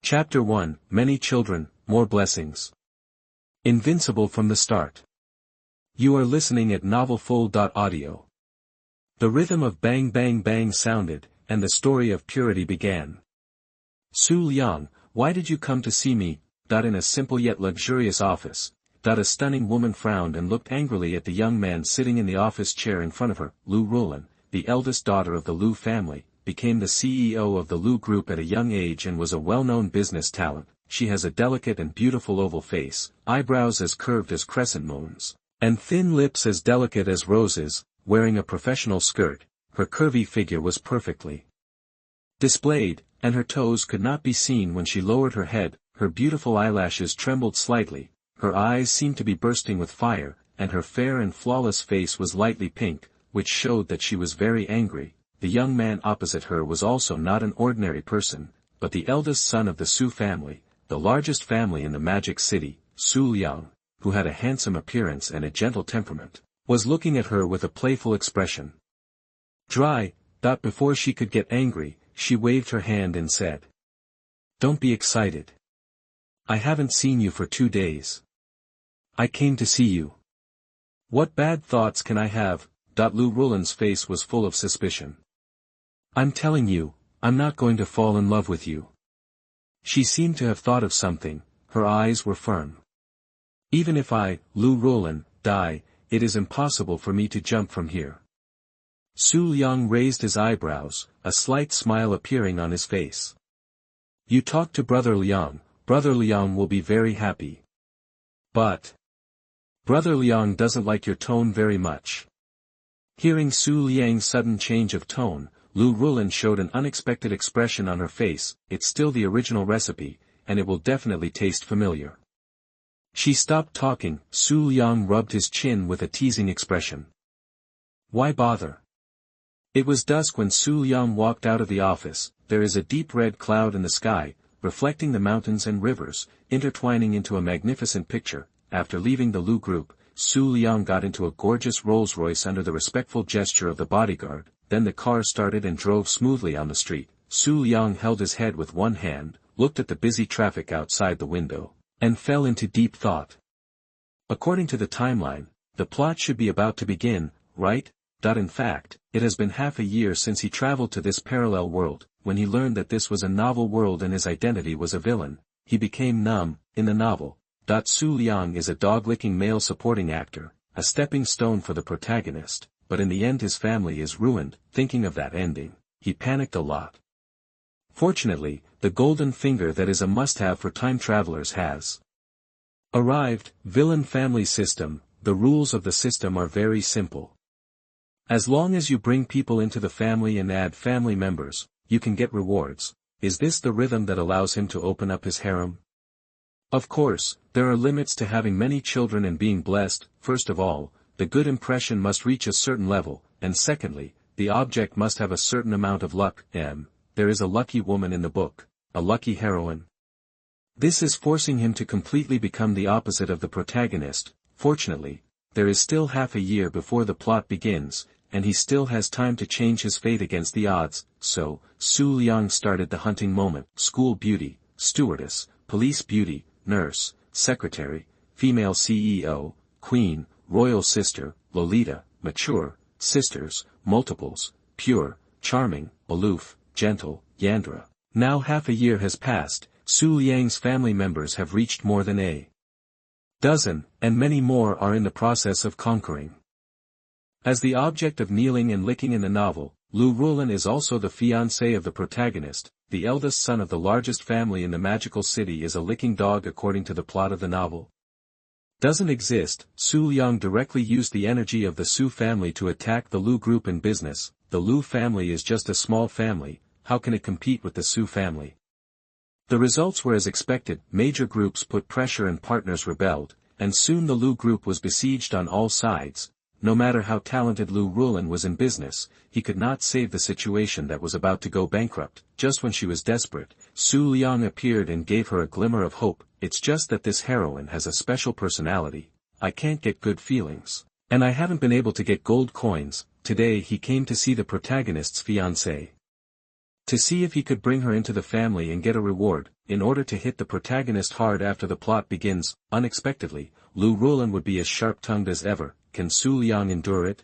Chapter 1, Many Children, More Blessings. Invincible from the start. You are listening at novelfull.audio. The rhythm of bang bang bang sounded, and the story of purity began. Xu Liang, why did you come to see me? In a simple yet luxurious office. A stunning woman frowned and looked angrily at the young man sitting in the office chair in front of her. Lu Rulan, the eldest daughter of the Lu family, became the CEO of the Lu Group at a young age and was a well-known business talent. She has a delicate and beautiful oval face, eyebrows as curved as crescent moons, and thin lips as delicate as roses. Wearing a professional skirt, her curvy figure was perfectly displayed, and her toes could not be seen when she lowered her head. Her beautiful eyelashes trembled slightly, her eyes seemed to be bursting with fire, and her fair and flawless face was lightly pink, which showed that she was very angry. The young man opposite her was also not an ordinary person, but the eldest son of the Xu family, the largest family in the Magic City. Xu Liang, who had a handsome appearance and a gentle temperament, was looking at her with a playful expression. Before she could get angry, she waved her hand and said, "Don't be excited. I haven't seen you for 2 days. I came to see you. What bad thoughts can I have?" Lu Rulan's face was full of suspicion. "I'm telling you, I'm not going to fall in love with you." She seemed to have thought of something, her eyes were firm. "Even if I, Lu Rulan, die, it is impossible for me to jump from here." Xu Liang raised his eyebrows, a slight smile appearing on his face. "You talk to Brother Liang will be very happy. But Brother Liang doesn't like your tone very much." Hearing Xu Liang's sudden change of tone, Lu Rulan showed an unexpected expression on her face. "It's still the original recipe, and it will definitely taste familiar." She stopped talking. Xu Liang rubbed his chin with a teasing expression. "Why bother?" It was dusk when Xu Liang walked out of the office. There is a deep red cloud in the sky, reflecting the mountains and rivers, intertwining into a magnificent picture. After leaving the Lu Group, Xu Liang got into a gorgeous Rolls-Royce under the respectful gesture of the bodyguard. Then the car started and drove smoothly on the street. Xu Liang held his head with one hand, looked at the busy traffic outside the window, and fell into deep thought. According to the timeline, the plot should be about to begin, right? In fact, it has been half a year since he traveled to this parallel world. When he learned that this was a novel world and his identity was a villain, he became numb. In the novel, Xu Liang is a dog-licking male supporting actor, a stepping stone for the protagonist, but in the end his family is ruined. Thinking of that ending, he panicked a lot. Fortunately, the golden finger that is a must-have for time travelers has arrived. Villain family system. The rules of the system are very simple. As long as you bring people into the family and add family members, you can get rewards. Is this the rhythm that allows him to open up his harem? Of course, there are limits to having many children and being blessed. First of all, the good impression must reach a certain level, and secondly, the object must have a certain amount of luck. There is a lucky woman in the book, a lucky heroine. This is forcing him to completely become the opposite of the protagonist. Fortunately, there is still half a year before the plot begins, and he still has time to change his fate against the odds. So, Xu Liang started the hunting moment. School beauty, stewardess, police beauty, nurse, secretary, female CEO, queen, royal sister, Lolita, mature, sisters, multiples, pure, charming, aloof, gentle, Yandra. Now half a year has passed. Xu Liang's family members have reached more than a dozen, and many more are in the process of conquering. As the object of kneeling and licking in the novel, Lu Rulan is also the fiancé of the protagonist. The eldest son of the largest family in the magical city is a licking dog according to the plot of the novel. Doesn't exist. Xu Liang directly used the energy of the Xu family to attack the Lu Group in business. The Lu family is just a small family, how can it compete with the Xu family? The results were as expected. Major groups put pressure and partners rebelled, and soon the Lu Group was besieged on all sides. No matter how talented Lu Rulan was in business, he could not save the situation that was about to go bankrupt. Just when she was desperate, Xu Liang appeared and gave her a glimmer of hope. It's just that this heroine has a special personality. I can't get good feelings, and I haven't been able to get gold coins. Today he came to see the protagonist's fiancée. To see if he could bring her into the family and get a reward, in order to hit the protagonist hard after the plot begins, unexpectedly, Lu Rulan would be as sharp-tongued as ever. Can Xu Liang endure it?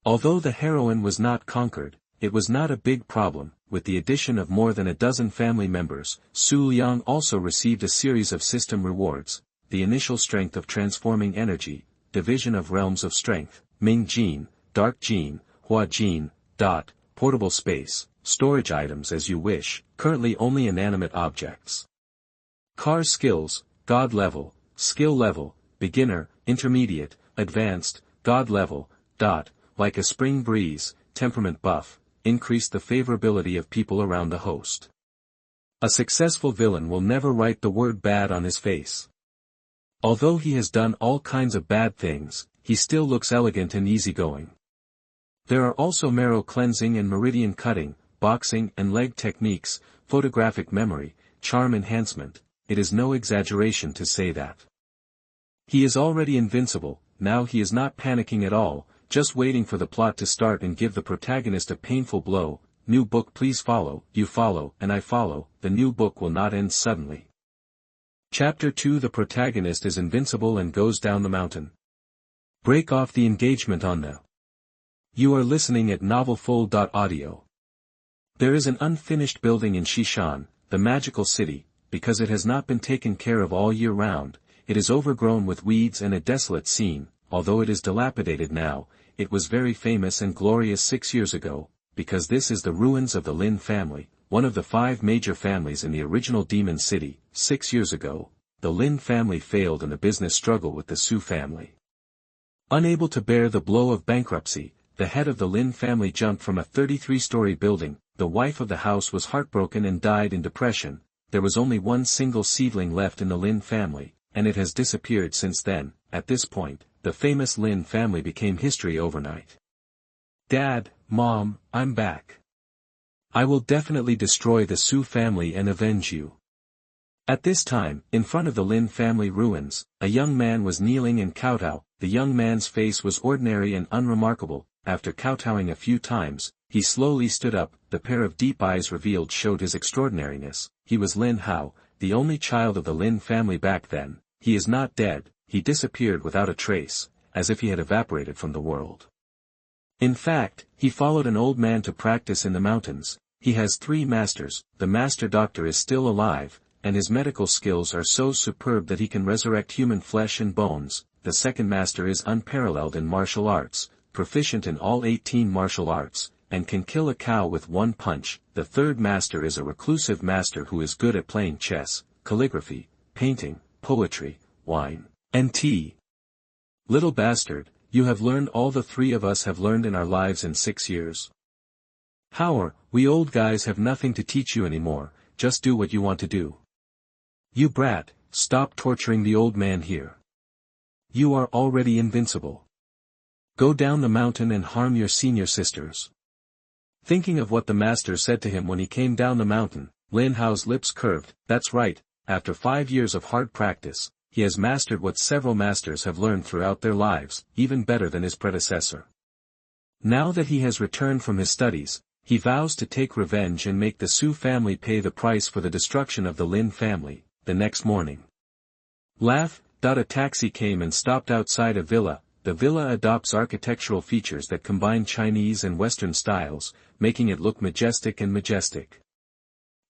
Although the heroine was not conquered, it was not a big problem. With the addition of more than a dozen family members, Xu Liang also received a series of system rewards: the initial strength of transforming energy, division of realms of strength, Ming Gene, Dark Gene, Hua Gene, Dot, portable space, storage items as you wish, currently only inanimate objects. Car skills, God level, skill level, beginner, intermediate, advanced, God level, Dot, like a spring breeze, temperament buff, increase the favorability of people around the host. A successful villain will never write the word bad on his face. Although he has done all kinds of bad things, he still looks elegant and easygoing. There are also marrow cleansing and meridian cutting, boxing and leg techniques, photographic memory, charm enhancement. It is no exaggeration to say that he is already invincible. Now he is not panicking at all, just waiting for the plot to start and give the protagonist a painful blow. New book, please follow, you follow, and I follow. The new book will not end suddenly. Chapter 2. The protagonist is invincible and goes down the mountain. Break off the engagement on the. You are listening at novelfold.audio. There is an unfinished building in Xishan, the magical city. Because it has not been taken care of all year round, it is overgrown with weeds and a desolate scene. Although it is dilapidated now, it was very famous and glorious 6 years ago, because this is the ruins of the Lin family, one of the 5 major families in the original Demon City. 6 years ago, the Lin family failed in a business struggle with the Xu family. Unable to bear the blow of bankruptcy, the head of the Lin family jumped from a 33-story building. The wife of the house was heartbroken and died in depression. There was only one single seedling left in the Lin family, and it has disappeared since then. At this point, the famous Lin family became history overnight. Dad, Mom, I'm back. I will definitely destroy the Xu family and avenge you. At this time, in front of the Lin family ruins, a young man was kneeling and kowtow. The young man's face was ordinary and unremarkable. After kowtowing a few times, he slowly stood up. The pair of deep eyes revealed showed his extraordinariness. He was Lin Hao, the only child of the Lin family back then. He is not dead. He disappeared without a trace, as if he had evaporated from the world. In fact, he followed an old man to practice in the mountains. He has 3 masters. The master doctor is still alive, and his medical skills are so superb that he can resurrect human flesh and bones. The second master is unparalleled in martial arts, proficient in all 18 martial arts, and can kill a cow with 1 punch. The third master is a reclusive master who is good at playing chess, calligraphy, painting, poetry, wine, and tea. Little bastard, you have learned all the 3 of us have learned in our lives in 6 years. How we old guys have nothing to teach you anymore, just do what you want to do. You brat, stop torturing the old man here. You are already invincible. Go down the mountain and harm your senior sisters. Thinking of what the master said to him when he came down the mountain, Lin Hao's lips curved. That's right, after 5 years of hard practice, he has mastered what several masters have learned throughout their lives, even better than his predecessor. Now that he has returned from his studies, he vows to take revenge and make the Xu family pay the price for the destruction of the Lin family. The next morning. A taxi came and stopped outside a villa. The villa adopts architectural features that combine Chinese and Western styles, making it look majestic and majestic.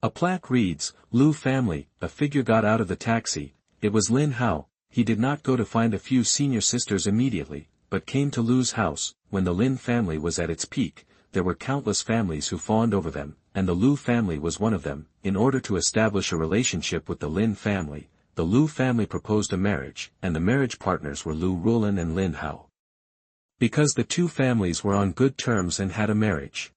A plaque reads, Lu family. A figure got out of the taxi. It was Lin Hao. He did not go to find a few senior sisters immediately, but came to Lu's house. When the Lin family was at its peak, there were countless families who fawned over them, and the Lu family was one of them. In order to establish a relationship with the Lin family, the Lu family proposed a marriage, and the marriage partners were Lu Rulan and Lin Hao. Because the 2 families were on good terms and had a marriage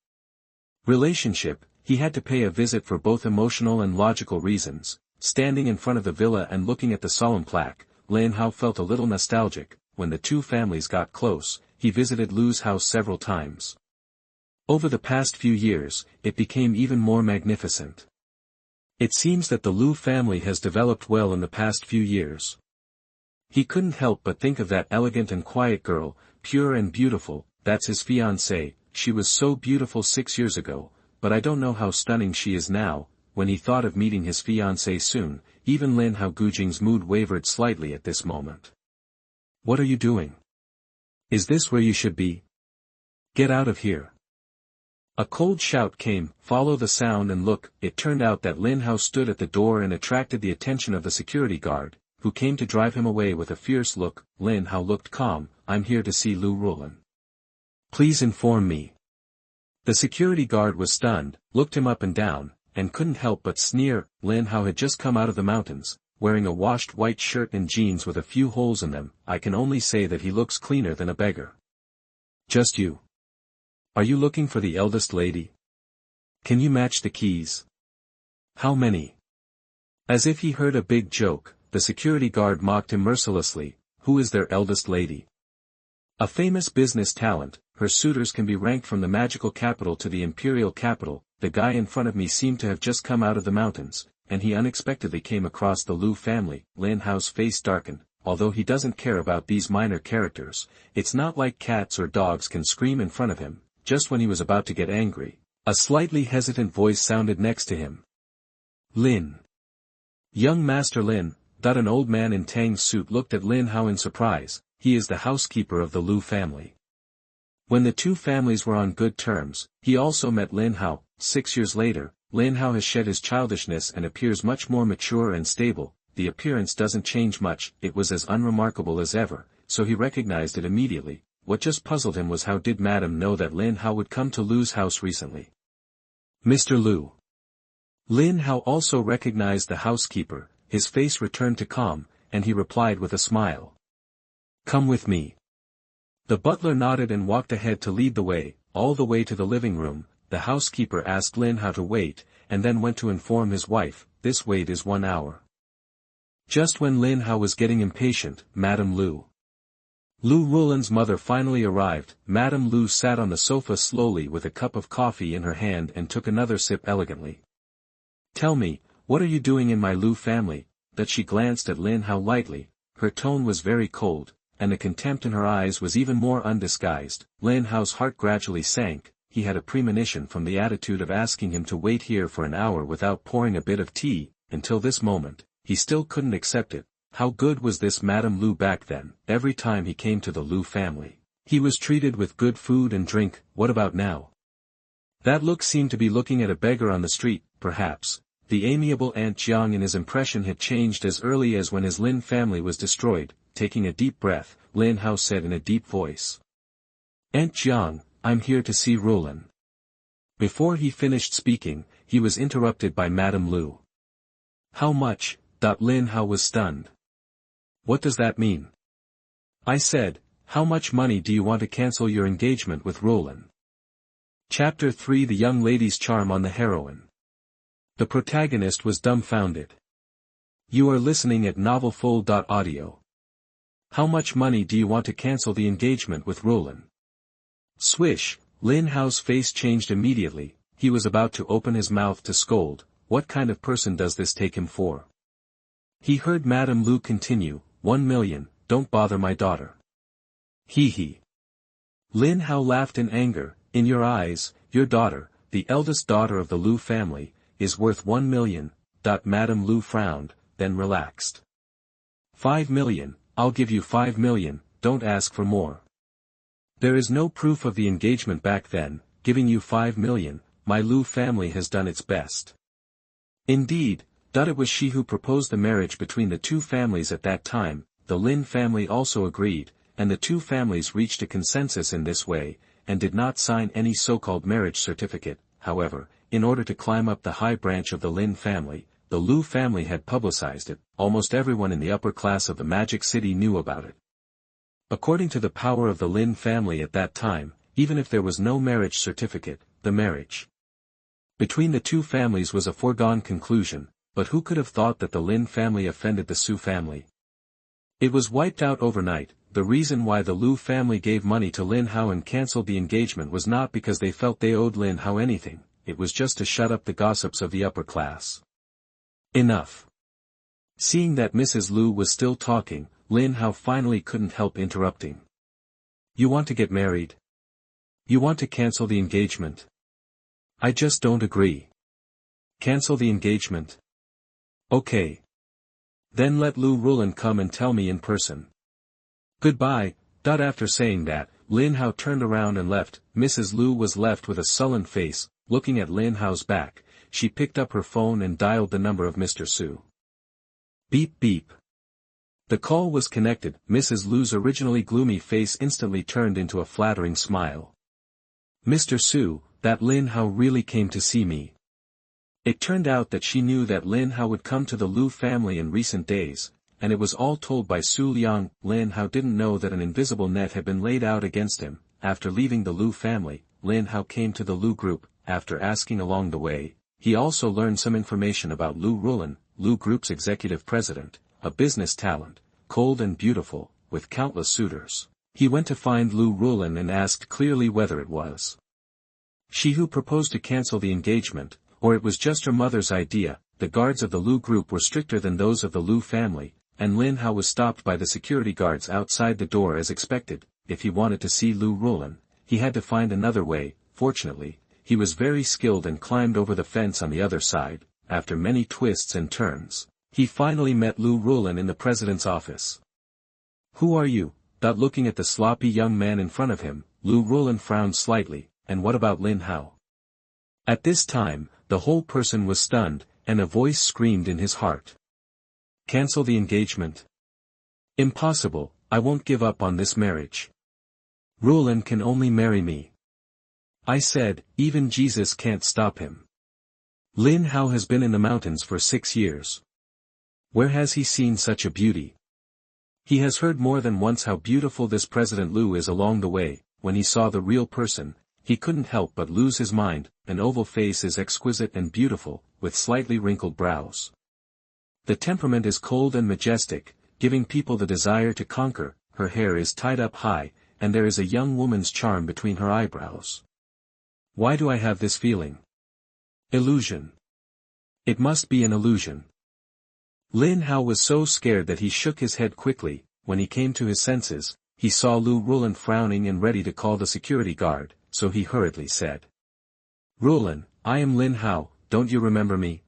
relationship, he had to pay a visit for both emotional and logical reasons. Standing in front of the villa and looking at the solemn plaque, Lin Hao felt a little nostalgic. When the 2 families got close, he visited Lu's house several times. Over the past few years, it became even more magnificent. It seems that the Lu family has developed well in the past few years. He couldn't help but think of that elegant and quiet girl, pure and beautiful. That's his fiancée. She was so beautiful 6 years ago, but I don't know how stunning she is now. When he thought of meeting his fiancée soon, even Lin Hao Gujing's mood wavered slightly at this moment. What are you doing? Is this where you should be? Get out of here. A cold shout came, follow the sound and look. It turned out that Lin Hao stood at the door and attracted the attention of the security guard, who came to drive him away with a fierce look. Lin Hao looked calm. I'm here to see Lu Rulan. Please inform me. The security guard was stunned, looked him up and down, and couldn't help but sneer. Lin Hao had just come out of the mountains, wearing a washed white shirt and jeans with a few holes in them. I can only say that he looks cleaner than a beggar. Just you. Are you looking for the eldest lady? Can you match the keys? How many? As if he heard a big joke, the security guard mocked him mercilessly. Who is their eldest lady? A famous business talent. Her suitors can be ranked from the magical capital to the imperial capital. The guy in front of me seemed to have just come out of the mountains, and he unexpectedly came across the Lu family. Lin Hao's face darkened. Although he doesn't care about these minor characters, it's not like cats or dogs can scream in front of him. Just when he was about to get angry, a slightly hesitant voice sounded next to him. Lin. Young Master Lin. An old man in Tang's suit looked at Lin Hao in surprise. He is the housekeeper of the Lu family. When the two families were on good terms, he also met Lin Hao. 6 years later, Lin Hao has shed his childishness and appears much more mature and stable. The appearance doesn't change much. It was as unremarkable as ever, so he recognized it immediately. What just puzzled him was how did Madame know that Lin Hao would come to Lu's house recently? Mr. Lu. Lin Hao also recognized the housekeeper. His face returned to calm, and he replied with a smile. Come with me. The butler nodded and walked ahead to lead the way. All the way to the living room, the housekeeper asked Lin Hao to wait, and then went to inform his wife. This wait is 1 hour. Just when Lin Hao was getting impatient, Madame Lu Rulan's mother finally arrived. Madame Lu sat on the sofa slowly with a cup of coffee in her hand and took another sip elegantly. Tell me, what are you doing in my Lu family? That she glanced at Lin Hao lightly. Her tone was very cold, and the contempt in her eyes was even more undisguised. Lin Hao's heart gradually sank. He had a premonition from the attitude of asking him to wait here for an hour without pouring a bit of tea. Until this moment, he still couldn't accept it. How good was this Madame Lu back then? Every time he came to the Lu family, he was treated with good food and drink. What about now? That look seemed to be looking at a beggar on the street. Perhaps the amiable Aunt Jiang in his impression had changed as early as when his Lin family was destroyed. Taking a deep breath, Lin Hao said in a deep voice. Aunt Jiang, I'm here to see Rulan. Before he finished speaking, he was interrupted by Madame Lu. How much? Lin Hao was stunned. What does that mean? I said, how much money do you want to cancel your engagement with Rulan? Chapter 3 The young lady's charm on the heroine. The protagonist was dumbfounded. You are listening at novelfull.audio. How much money do you want to cancel the engagement with Rulan? Swish, Lin Hao's face changed immediately. He was about to open his mouth to scold. What kind of person does this take him for? He heard Madame Lu continue, 1 million, don't bother my daughter. Hee hee. Lin Hao laughed in anger. In your eyes, your daughter, the eldest daughter of the Lu family, is worth 1 million. Madame Lu frowned, then relaxed. 5 million, I'll give you 5 million, don't ask for more. There is no proof of the engagement back then. Giving you 5 million, my Lu family has done its best. Indeed, it was she who proposed the marriage between the two families at that time. The Lin family also agreed, and the two families reached a consensus in this way, and did not sign any so-called marriage certificate. However, in order to climb up the high branch of the Lin family, the Lu family had publicized it. Almost everyone in the upper class of the Magic City knew about it. According to the power of the Lin family at that time, even if there was no marriage certificate, the marriage between the two families was a foregone conclusion. But who could have thought that the Lin family offended the Xu family? It was wiped out overnight. The reason why the Lu family gave money to Lin Hao and cancelled the engagement was not because they felt they owed Lin Hao anything. It was just to shut up the gossips of the upper class. Enough. Seeing that Mrs. Lu was still talking, Lin Hao finally couldn't help interrupting. You want to get married? You want to cancel the engagement? I just don't agree. Cancel the engagement? Okay. Then let Lu Rulan come and tell me in person. Goodbye. After saying that, Lin Hao turned around and left. Mrs. Lu was left with a sullen face, looking at Lin Hao's back. She picked up her phone and dialed the number of Mr. Su. Beep beep. The call was connected. Mrs. Lu's originally gloomy face instantly turned into a flattering smile. Mr. Su, that Lin Hao really came to see me. It turned out that she knew that Lin Hao would come to the Lu family in recent days, and it was all told by Xu Liang. Lin Hao didn't know that an invisible net had been laid out against him. After leaving the Lu family, Lin Hao came to the Lu group. After asking along the way, he also learned some information about Lu Rulan, Lu Group's executive president, a business talent, cold and beautiful, with countless suitors. He went to find Lu Rulan and asked clearly whether it was she who proposed to cancel the engagement, or it was just her mother's idea. The guards of the Lu Group were stricter than those of the Lu family, and Lin Hao was stopped by the security guards outside the door as expected. If he wanted to see Lu Rulan, he had to find another way. Fortunately, he was very skilled and climbed over the fence on the other side. After many twists and turns, he finally met Lu Rulan in the president's office. Who are you? Looking at the sloppy young man in front of him, Lu Rulan frowned slightly. And what about Lin Hao? At this time, the whole person was stunned, and a voice screamed in his heart. Cancel the engagement? Impossible, I won't give up on this marriage. Rulan can only marry me. I said, even Jesus can't stop him. Lin Hao has been in the mountains for 6 years. Where has he seen such a beauty? He has heard more than once how beautiful this President Lu is along the way. When he saw the real person, he couldn't help but lose his mind. An oval face is exquisite and beautiful, with slightly wrinkled brows. The temperament is cold and majestic, giving people the desire to conquer. Her hair is tied up high, and there is a young woman's charm between her eyebrows. Why do I have this feeling? Illusion. It must be an illusion. Lin Hao was so scared that he shook his head quickly. When he came to his senses, he saw Lu Rulan frowning and ready to call the security guard, so he hurriedly said. Rulan, I am Lin Hao, don't you remember me?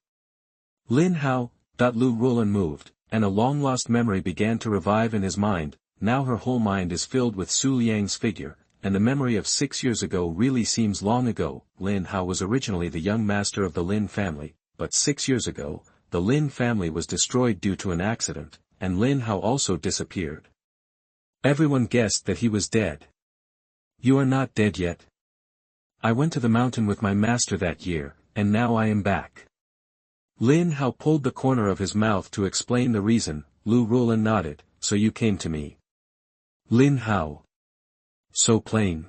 Lin Hao. Lu Rulan moved, and a long-lost memory began to revive in his mind. Now her whole mind is filled with Xu Liang's figure, and the memory of 6 years ago really seems long ago. Lin Hao was originally the young master of the Lin family, but 6 years ago, the Lin family was destroyed due to an accident, and Lin Hao also disappeared. Everyone guessed that he was dead. You are not dead yet. I went to the mountain with my master that year, and now I am back. Lin Hao pulled the corner of his mouth to explain the reason. Lu Rulan nodded. So you came to me. Lin Hao. So plain.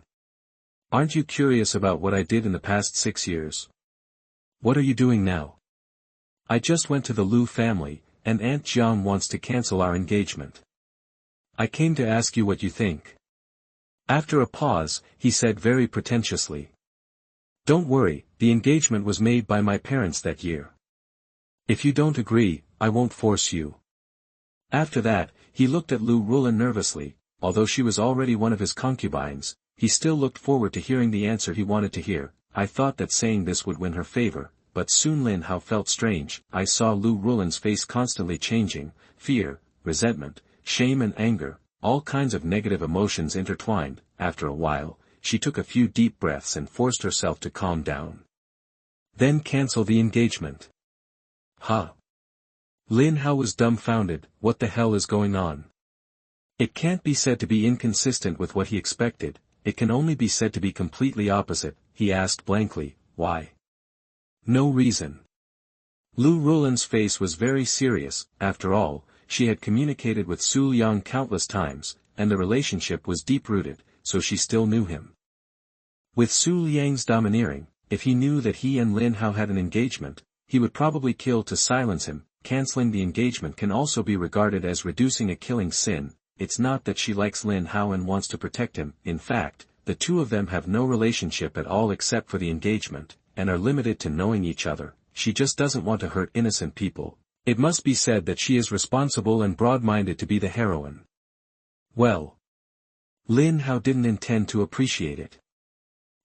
Aren't you curious about what I did in the past 6 years? What are you doing now? I just went to the Lu family, and Aunt Jiang wants to cancel our engagement. I came to ask you what you think. After a pause, he said very pretentiously. Don't worry, the engagement was made by my parents that year. If you don't agree, I won't force you. After that, he looked at Lu Rulan nervously. Although she was already one of his concubines, he still looked forward to hearing the answer he wanted to hear. I thought that saying this would win her favor, but soon Lin Hao felt strange. I saw Lu Rulan's face constantly changing, fear, resentment, shame and anger, all kinds of negative emotions intertwined. After a while, she took a few deep breaths and forced herself to calm down. Then cancel the engagement. Huh? Lin Hao was dumbfounded. What the hell is going on? It can't be said to be inconsistent with what he expected, it can only be said to be completely opposite. He asked blankly, why? No reason. Lu Rulan's face was very serious. After all, she had communicated with Xu Liang countless times, and the relationship was deep-rooted, so she still knew him. With Xu Liang's domineering, if he knew that he and Lin Hao had an engagement, he would probably kill to silence him. Canceling the engagement can also be regarded as reducing a killing sin. It's not that she likes Lin Hao and wants to protect him. In fact, the two of them have no relationship at all except for the engagement, and are limited to knowing each other. She just doesn't want to hurt innocent people. It must be said that she is responsible and broad-minded to be the heroine. Well, Lin Hao didn't intend to appreciate it.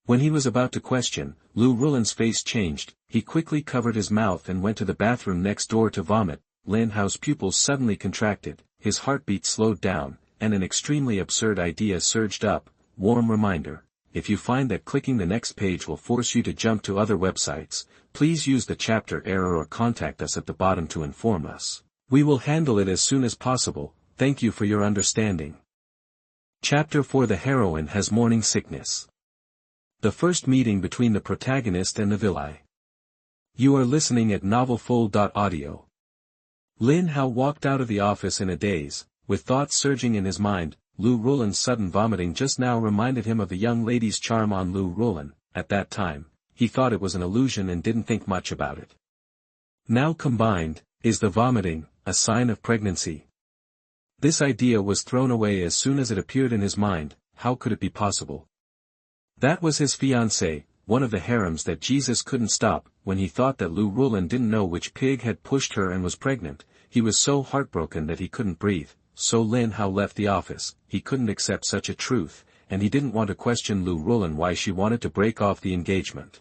When he was about to question, Lu Rulan's face changed. He quickly covered his mouth and went to the bathroom next door to vomit. Lin Hao's pupils suddenly contracted, his heartbeat slowed down, and an extremely absurd idea surged up. Warm reminder. If you find that clicking the next page will force you to jump to other websites, please use the chapter error or contact us at the bottom to inform us. We will handle it as soon as possible. Thank you for your understanding. Chapter 4. The heroine has morning sickness. The first meeting between the protagonist and the villai. You are listening at novelfold.audio. Lin Hao walked out of the office in a daze, with thoughts surging in his mind. Lu Rulan's sudden vomiting just now reminded him of the young lady's charm on Lu Rulan. At that time, he thought it was an illusion and didn't think much about it. Now combined, is the vomiting a sign of pregnancy? This idea was thrown away as soon as it appeared in his mind. How could it be possible? That was his fiancée, one of the harems that Jesus couldn't stop. When he thought that Lu Rulan didn't know which pig had pushed her and was pregnant, he was so heartbroken that he couldn't breathe. So Lin Hao left the office. He couldn't accept such a truth, and he didn't want to question Lu Rulan why she wanted to break off the engagement.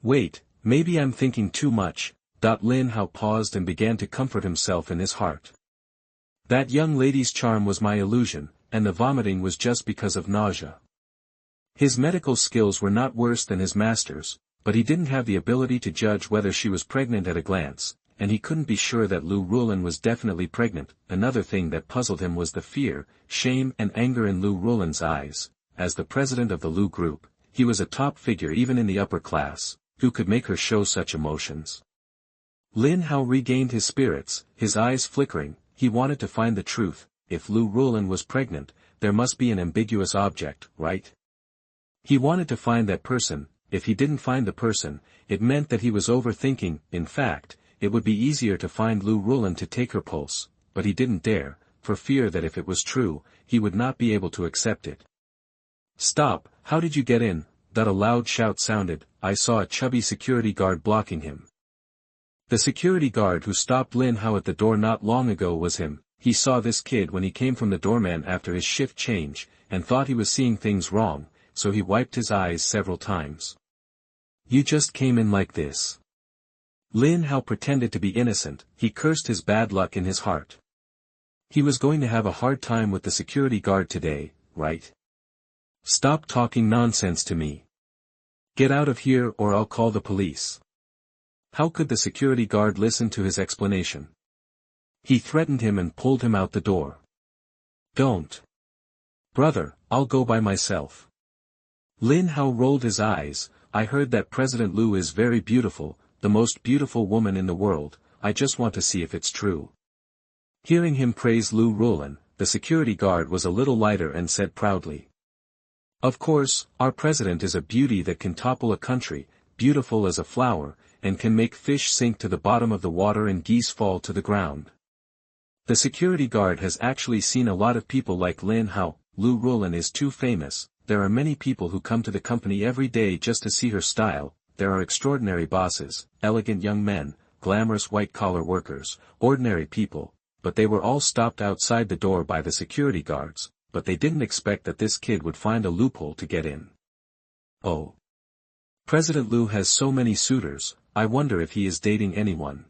Wait, maybe I'm thinking too much. Lin Hao paused and began to comfort himself in his heart. That young lady's charm was my illusion, and the vomiting was just because of nausea. His medical skills were not worse than his master's, but he didn't have the ability to judge whether she was pregnant at a glance, and he couldn't be sure that Lu Rulan was definitely pregnant. Another thing that puzzled him was the fear, shame and anger in Lu Rulan's eyes. As the president of the Lu group, he was a top figure even in the upper class. Who could make her show such emotions? Lin Hao regained his spirits, his eyes flickering. He wanted to find the truth. If Lu Rulan was pregnant, there must be an ambiguous object, right? He wanted to find that person. If he didn't find the person, it meant that he was overthinking. In fact, it would be easier to find Lu Rulan to take her pulse, but he didn't dare, for fear that if it was true, he would not be able to accept it. Stop, how did you get in? A loud shout sounded. I saw a chubby security guard blocking him. The security guard who stopped Lin Hao at the door not long ago was him. He saw this kid when he came from the doorman after his shift change, and thought he was seeing things wrong, so he wiped his eyes several times. You just came in like this. Lin Hao pretended to be innocent. He cursed his bad luck in his heart. He was going to have a hard time with the security guard today, right? Stop talking nonsense to me. Get out of here or I'll call the police. How could the security guard listen to his explanation? He threatened him and pulled him out the door. Don't. Brother, I'll go by myself. Lin Hao rolled his eyes. I heard that President Lu is very beautiful, the most beautiful woman in the world. I just want to see if it's true. Hearing him praise Lu Rulan, the security guard was a little lighter and said proudly. Of course, our president is a beauty that can topple a country, beautiful as a flower, and can make fish sink to the bottom of the water and geese fall to the ground. The security guard has actually seen a lot of people like Lin Hao. Lu Rulan is too famous. There are many people who come to the company every day just to see her style. There are extraordinary bosses, elegant young men, glamorous white-collar workers, ordinary people, but they were all stopped outside the door by the security guards, but they didn't expect that this kid would find a loophole to get in. Oh. President Lu has so many suitors, I wonder if he is dating anyone.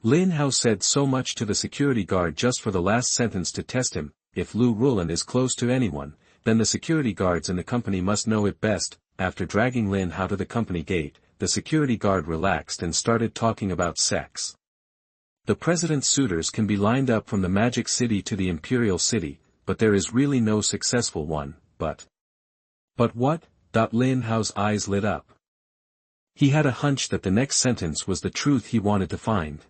Lin Hao said so much to the security guard just for the last sentence to test him. If Lu Rulan is close to anyone, then the security guards in the company must know it best. After dragging Lin Hao to the company gate, the security guard relaxed and started talking about sex. The president's suitors can be lined up from the Magic City to the Imperial City, but there is really no successful one. But what? Lin Hao's eyes lit up. He had a hunch that the next sentence was the truth he wanted to find.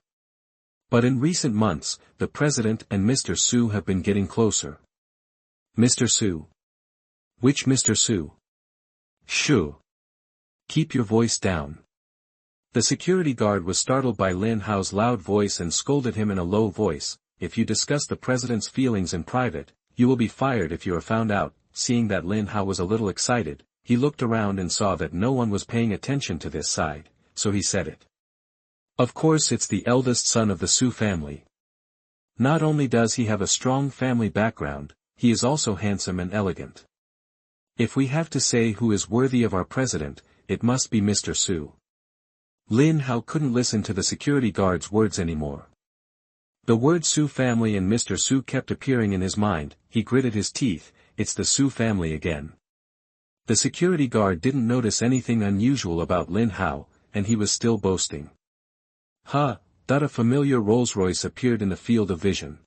But in recent months, the president and Mr. Xu have been getting closer. Mr. Xu? Which Mr. Xu? Shoo. Keep your voice down. The security guard was startled by Lin Hao's loud voice and scolded him in a low voice. If you discuss the president's feelings in private, you will be fired if you are found out. Seeing that Lin Hao was a little excited, he looked around and saw that no one was paying attention to this side, so he said it. Of course it's the eldest son of the Xu family. Not only does he have a strong family background, he is also handsome and elegant. If we have to say who is worthy of our president, it must be Mr. Xu. Lin Hao couldn't listen to the security guard's words anymore. The word Xu family and Mr. Xu kept appearing in his mind. He gritted his teeth. It's the Xu family again. The security guard didn't notice anything unusual about Lin Hao, and he was still boasting. That a familiar Rolls-Royce appeared in the field of vision.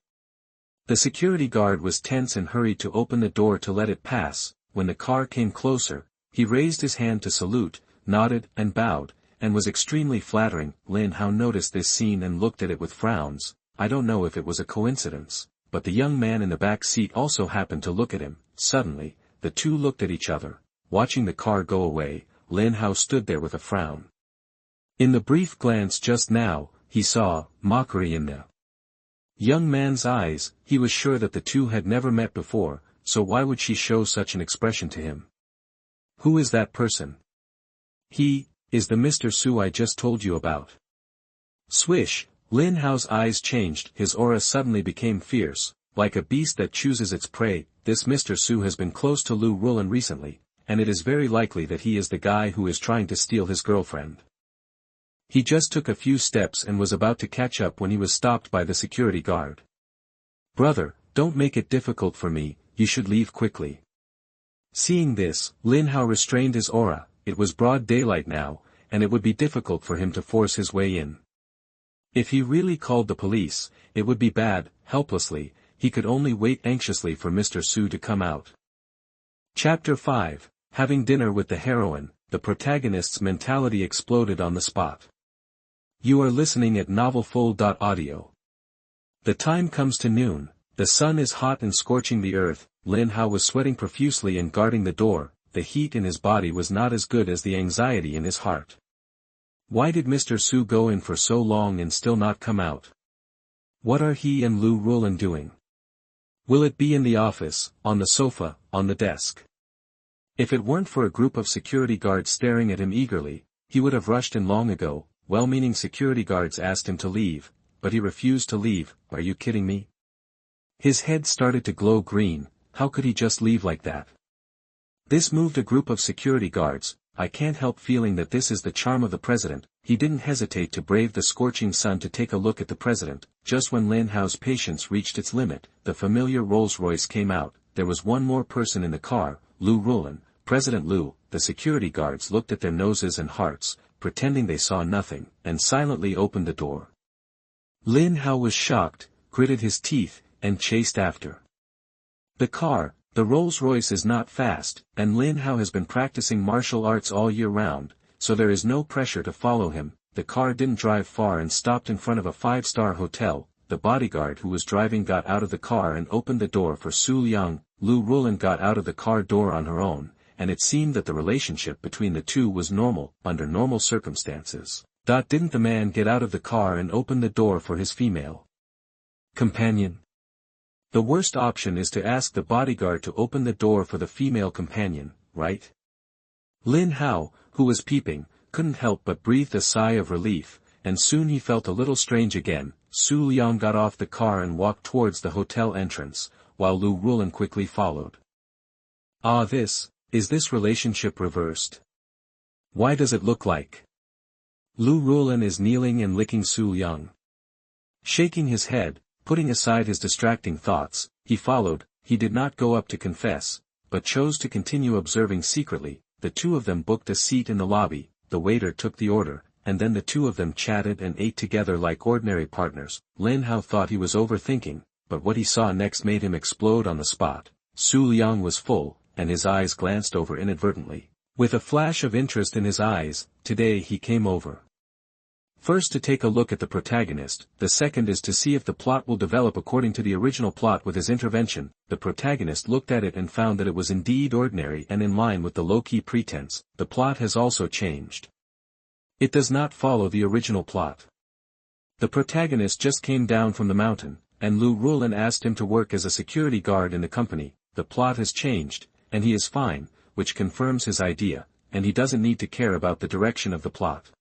The security guard was tense and hurried to open the door to let it pass. When the car came closer, he raised his hand to salute, nodded and bowed, and was extremely flattering. Lin Hao noticed this scene and looked at it with frowns. I don't know if it was a coincidence, but the young man in the back seat also happened to look at him. Suddenly, the two looked at each other. Watching the car go away, Lin Hao stood there with a frown. In the brief glance just now, he saw mockery in the young man's eyes. He was sure that the two had never met before, so why would she show such an expression to him? Who is that person? He is the Mr. Xu I just told you about. Swish, Lin Hao's eyes changed. His aura suddenly became fierce, like a beast that chooses its prey. This Mr. Xu has been close to Lu Rulan recently, and it is very likely that he is the guy who is trying to steal his girlfriend. He just took a few steps and was about to catch up when he was stopped by the security guard. Brother, don't make it difficult for me, you should leave quickly. Seeing this, Lin Hao restrained his aura. It was broad daylight now, and it would be difficult for him to force his way in. If he really called the police, it would be bad. Helplessly, he could only wait anxiously for Mr. Xu to come out. Chapter 5, Having dinner with the heroine. The protagonist's mentality exploded on the spot. You are listening at novelfull.audio. The time comes to noon. The sun is hot and scorching the earth. Lin Hao was sweating profusely and guarding the door. The heat in his body was not as good as the anxiety in his heart. Why did Mr. Xu go in for so long and still not come out? What are he and Lu Rulan doing? Will it be in the office, on the sofa, on the desk? If it weren't for a group of security guards staring at him eagerly, he would have rushed in long ago. Well-meaning security guards asked him to leave, but he refused to leave. Are you kidding me? His head started to glow green. How could he just leave like that? This moved a group of security guards. I can't help feeling that this is the charm of the president. He didn't hesitate to brave the scorching sun to take a look at the president. Just when Lin Hao's patience reached its limit, the familiar Rolls-Royce came out. There was one more person in the car, Lu Rulan, President Lu. The security guards looked at their noses and hearts, pretending they saw nothing, and silently opened the door. Lin Hao was shocked, gritted his teeth, and chased after. The car, the Rolls-Royce, is not fast, and Lin Hao has been practicing martial arts all year round, so there is no pressure to follow him. The car didn't drive far and stopped in front of a 5-star hotel. The bodyguard who was driving got out of the car and opened the door for Xu Liang. Lu Rulan got out of the car door on her own, and it seemed that the relationship between the two was normal, under normal circumstances. Didn't the man get out of the car and open the door for his female companion? The worst option is to ask the bodyguard to open the door for the female companion, right? Lin Hao, who was peeping, couldn't help but breathe a sigh of relief, and soon he felt a little strange again. Xu Liang got off the car and walked towards the hotel entrance, while Lu Rulan quickly followed. Is this relationship reversed? Why does it look like Lu Rulan is kneeling and licking Xu Liang? Shaking his head, putting aside his distracting thoughts, he followed. He did not go up to confess, but chose to continue observing secretly. The two of them booked a seat in the lobby. The waiter took the order, and then the two of them chatted and ate together like ordinary partners. Lin Hao thought he was overthinking, but what he saw next made him explode on the spot. Xu Liang was full, and his eyes glanced over inadvertently. With a flash of interest in his eyes, today he came over. First to take a look at the protagonist, the second is to see if the plot will develop according to the original plot with his intervention. The protagonist looked at it and found that it was indeed ordinary and in line with the low-key pretense. The plot has also changed. It does not follow the original plot. The protagonist just came down from the mountain, and Lu Rulan asked him to work as a security guard in the company. The plot has changed, and he is fine, which confirms his idea, and he doesn't need to care about the direction of the plot.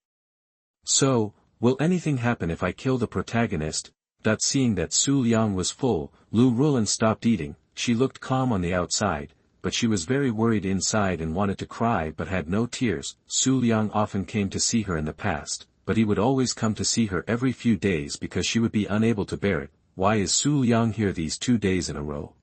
So, will anything happen if I kill the protagonist? Seeing that Xu Liang was full, Lu Rulan stopped eating. She looked calm on the outside, but she was very worried inside and wanted to cry but had no tears. Xu Liang often came to see her in the past, but he would always come to see her every few days because she would be unable to bear it. Why is Xu Liang here these 2 days in a row?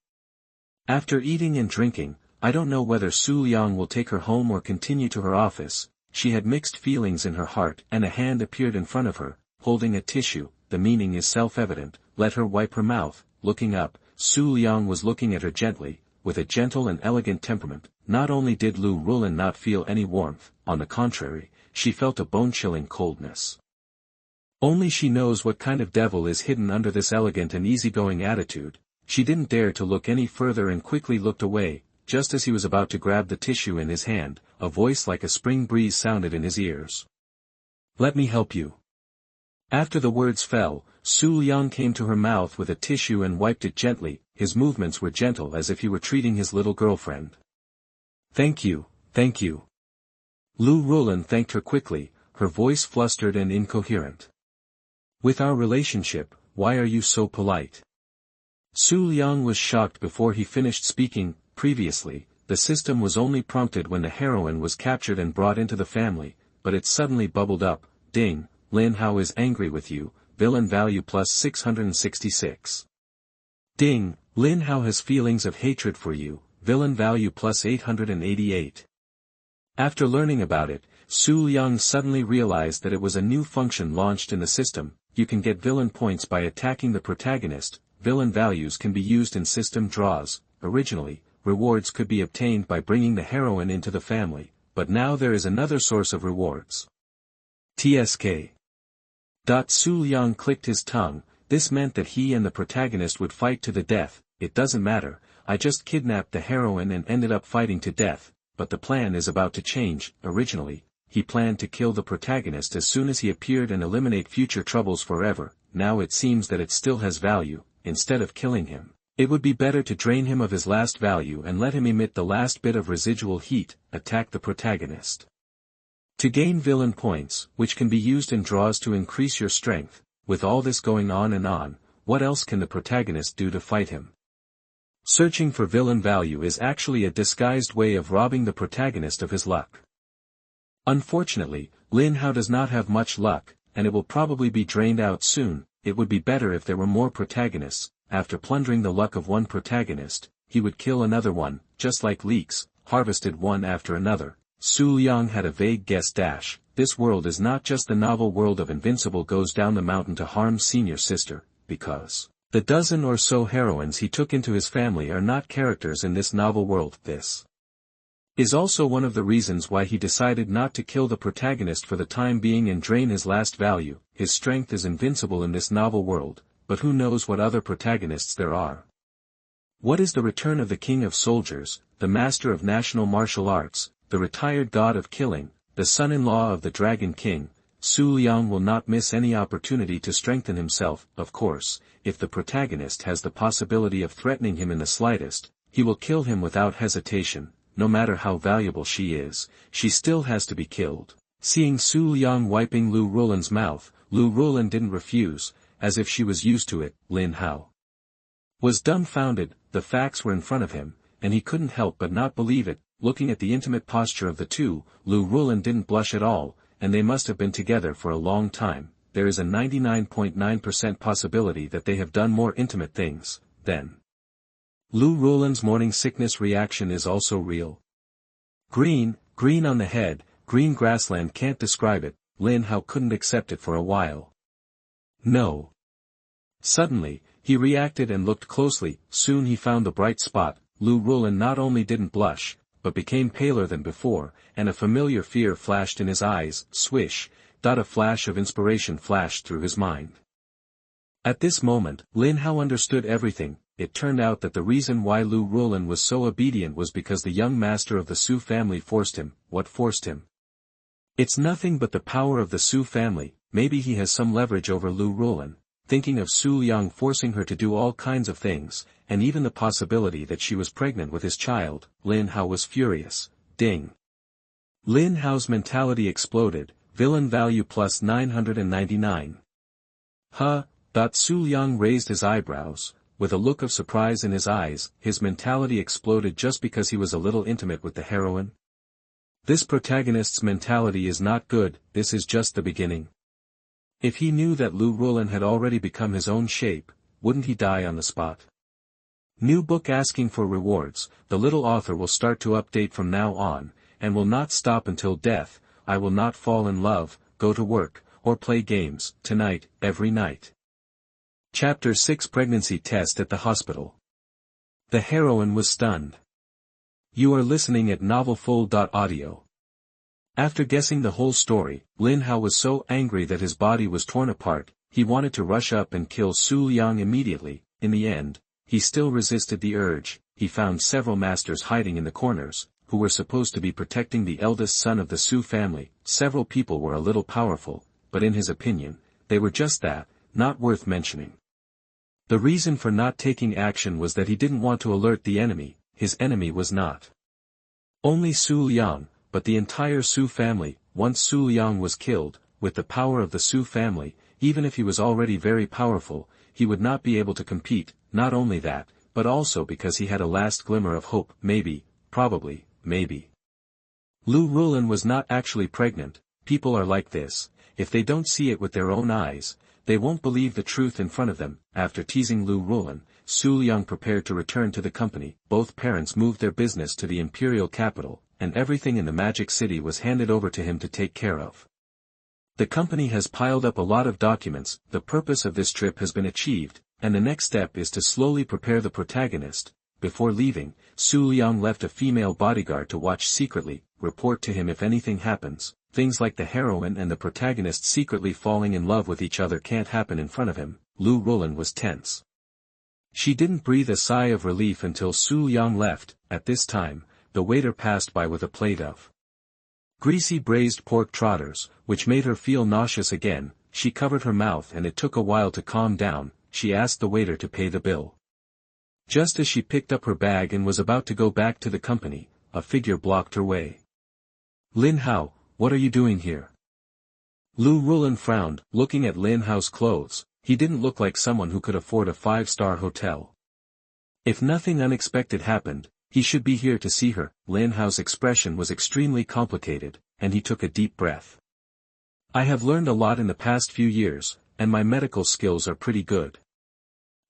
After eating and drinking, I don't know whether Xu Liang will take her home or continue to her office. She had mixed feelings in her heart, and a hand appeared in front of her, holding a tissue. The meaning is self-evident. Let her wipe her mouth. Looking up, Xu Liang was looking at her gently, with a gentle and elegant temperament. Not only did Lu Rulan not feel any warmth, on the contrary, she felt a bone-chilling coldness. Only she knows what kind of devil is hidden under this elegant and easygoing attitude. She didn't dare to look any further and quickly looked away. Just as he was about to grab the tissue in his hand, a voice like a spring breeze sounded in his ears. "Let me help you." After the words fell, Xu Liang came to her mouth with a tissue and wiped it gently. His movements were gentle as if he were treating his little girlfriend. "Thank you, thank you." Lu Rulan thanked her quickly, her voice flustered and incoherent. "With our relationship, why are you so polite?" Xu Liang was shocked before he finished speaking. Previously, the system was only prompted when the heroine was captured and brought into the family, but it suddenly bubbled up. Ding, Lin Hao is angry with you, villain value plus 666. Ding, Lin Hao has feelings of hatred for you, villain value plus 888. After learning about it, Xu Liang suddenly realized that it was a new function launched in the system. You can get villain points by attacking the protagonist. Villain values can be used in system draws. Originally, rewards could be obtained by bringing the heroine into the family, but now there is another source of rewards. TSK. Xu Liang clicked his tongue. This meant that he and the protagonist would fight to the death. It doesn't matter, I just kidnapped the heroine and ended up fighting to death, but the plan is about to change. Originally, he planned to kill the protagonist as soon as he appeared and eliminate future troubles forever. Now it seems that it still has value. Instead of killing him, it would be better to drain him of his last value and let him emit the last bit of residual heat. Attack the protagonist. To gain villain points, which can be used in draws to increase your strength. With all this going on, what else can the protagonist do to fight him? Searching for villain value is actually a disguised way of robbing the protagonist of his luck. Unfortunately, Lin Hao does not have much luck, and it will probably be drained out soon. It would be better if there were more protagonists. After plundering the luck of one protagonist, he would kill another one, just like leeks, harvested one after another. Xu Liang had a vague guess. This world is not just the novel world of Invincible goes down the mountain to harm senior sister, because the dozen or so heroines he took into his family are not characters in this novel world. This is also one of the reasons why he decided not to kill the protagonist for the time being and drain his last value. His strength is invincible in this novel world, but who knows what other protagonists there are. What is the return of the King of Soldiers, the master of national martial arts, the retired god of killing, the son-in-law of the Dragon King? Xu Liang will not miss any opportunity to strengthen himself. Of course, if the protagonist has the possibility of threatening him in the slightest, he will kill him without hesitation. No matter how valuable she is, she still has to be killed. Seeing Xu Liang wiping Lu Rulan's mouth, Lu Rulan didn't refuse, as if she was used to it. Lin Hao was dumbfounded. The facts were in front of him, and he couldn't help but not believe it. Looking at the intimate posture of the two, Lu Rulan didn't blush at all, and they must have been together for a long time. There is a 99.9% possibility that they have done more intimate things. Then Lu Rulan's morning sickness reaction is also real. Green on the head, green grassland, can't describe it. Lin Hao couldn't accept it for a while. No. Suddenly, he reacted and looked closely. Soon he found the bright spot. Lu Rulan not only didn't blush, but became paler than before, and a familiar fear flashed in his eyes. Swish, a flash of inspiration flashed through his mind. At this moment, Lin Hao understood everything. It turned out that the reason why Lu Rulan was so obedient was because the young master of the Xu family forced him. What forced him? It's nothing but the power of the Xu family. Maybe he has some leverage over Lu Rulan. Thinking of Xu Liang forcing her to do all kinds of things, and even the possibility that she was pregnant with his child, Lin Hao was furious. Ding. Lin Hao's mentality exploded. Villain value plus 999. Xu Liang raised his eyebrows. with a look of surprise in his eyes. His mentality exploded just because he was a little intimate with the heroine? This protagonist's mentality is not good, this is just the beginning. If he knew that Lu Rulan had already become his own shape, wouldn't he die on the spot? New book asking for rewards. The little author will start to update from now on, and will not stop until death. I will not fall in love, go to work, or play games, tonight, every night. Chapter 6 Pregnancy Test at the Hospital. The heroine was stunned. You are listening at novelfull.audio. After guessing the whole story, Lin Hao was so angry that his body was torn apart. He wanted to rush up and kill Xu Liang immediately. In the end, he still resisted the urge. He found several masters hiding in the corners, who were supposed to be protecting the eldest son of the Xu family. Several people were a little powerful, but in his opinion, they were just that, not worth mentioning. The reason for not taking action was that he didn't want to alert the enemy. His enemy was not only Xu Liang, but the entire Xu family. Once Xu Liang was killed, with the power of the Xu family, even if he was already very powerful, he would not be able to compete. Not only that, but also because he had a last glimmer of hope. Maybe, probably, maybe. Lu Rulan was not actually pregnant. People are like this. If they don't see it with their own eyes, they won't believe the truth in front of them. After teasing Lu Rulan, Xu Liang prepared to return to the company. Both parents moved their business to the imperial capital, and everything in the magic city was handed over to him to take care of. The company has piled up a lot of documents. The purpose of this trip has been achieved, and the next step is to slowly prepare the protagonist. Before leaving, Xu Liang left a female bodyguard to watch secretly, report to him if anything happens. Things like the heroine and the protagonist secretly falling in love with each other can't happen in front of him. Lu Rulan was tense. She didn't breathe a sigh of relief until Xu Liang left. At this time, the waiter passed by with a plate of greasy braised pork trotters, which made her feel nauseous again. She covered her mouth and it took a while to calm down. She asked the waiter to pay the bill. Just as she picked up her bag and was about to go back to the company, a figure blocked her way. Lin Hao, what are you doing here? Lu Rulan frowned, looking at Lin Hao's clothes. He didn't look like someone who could afford a 5-star hotel. If nothing unexpected happened, he should be here to see her. Lin Hao's expression was extremely complicated, and he took a deep breath. I have learned a lot in the past few years, and my medical skills are pretty good.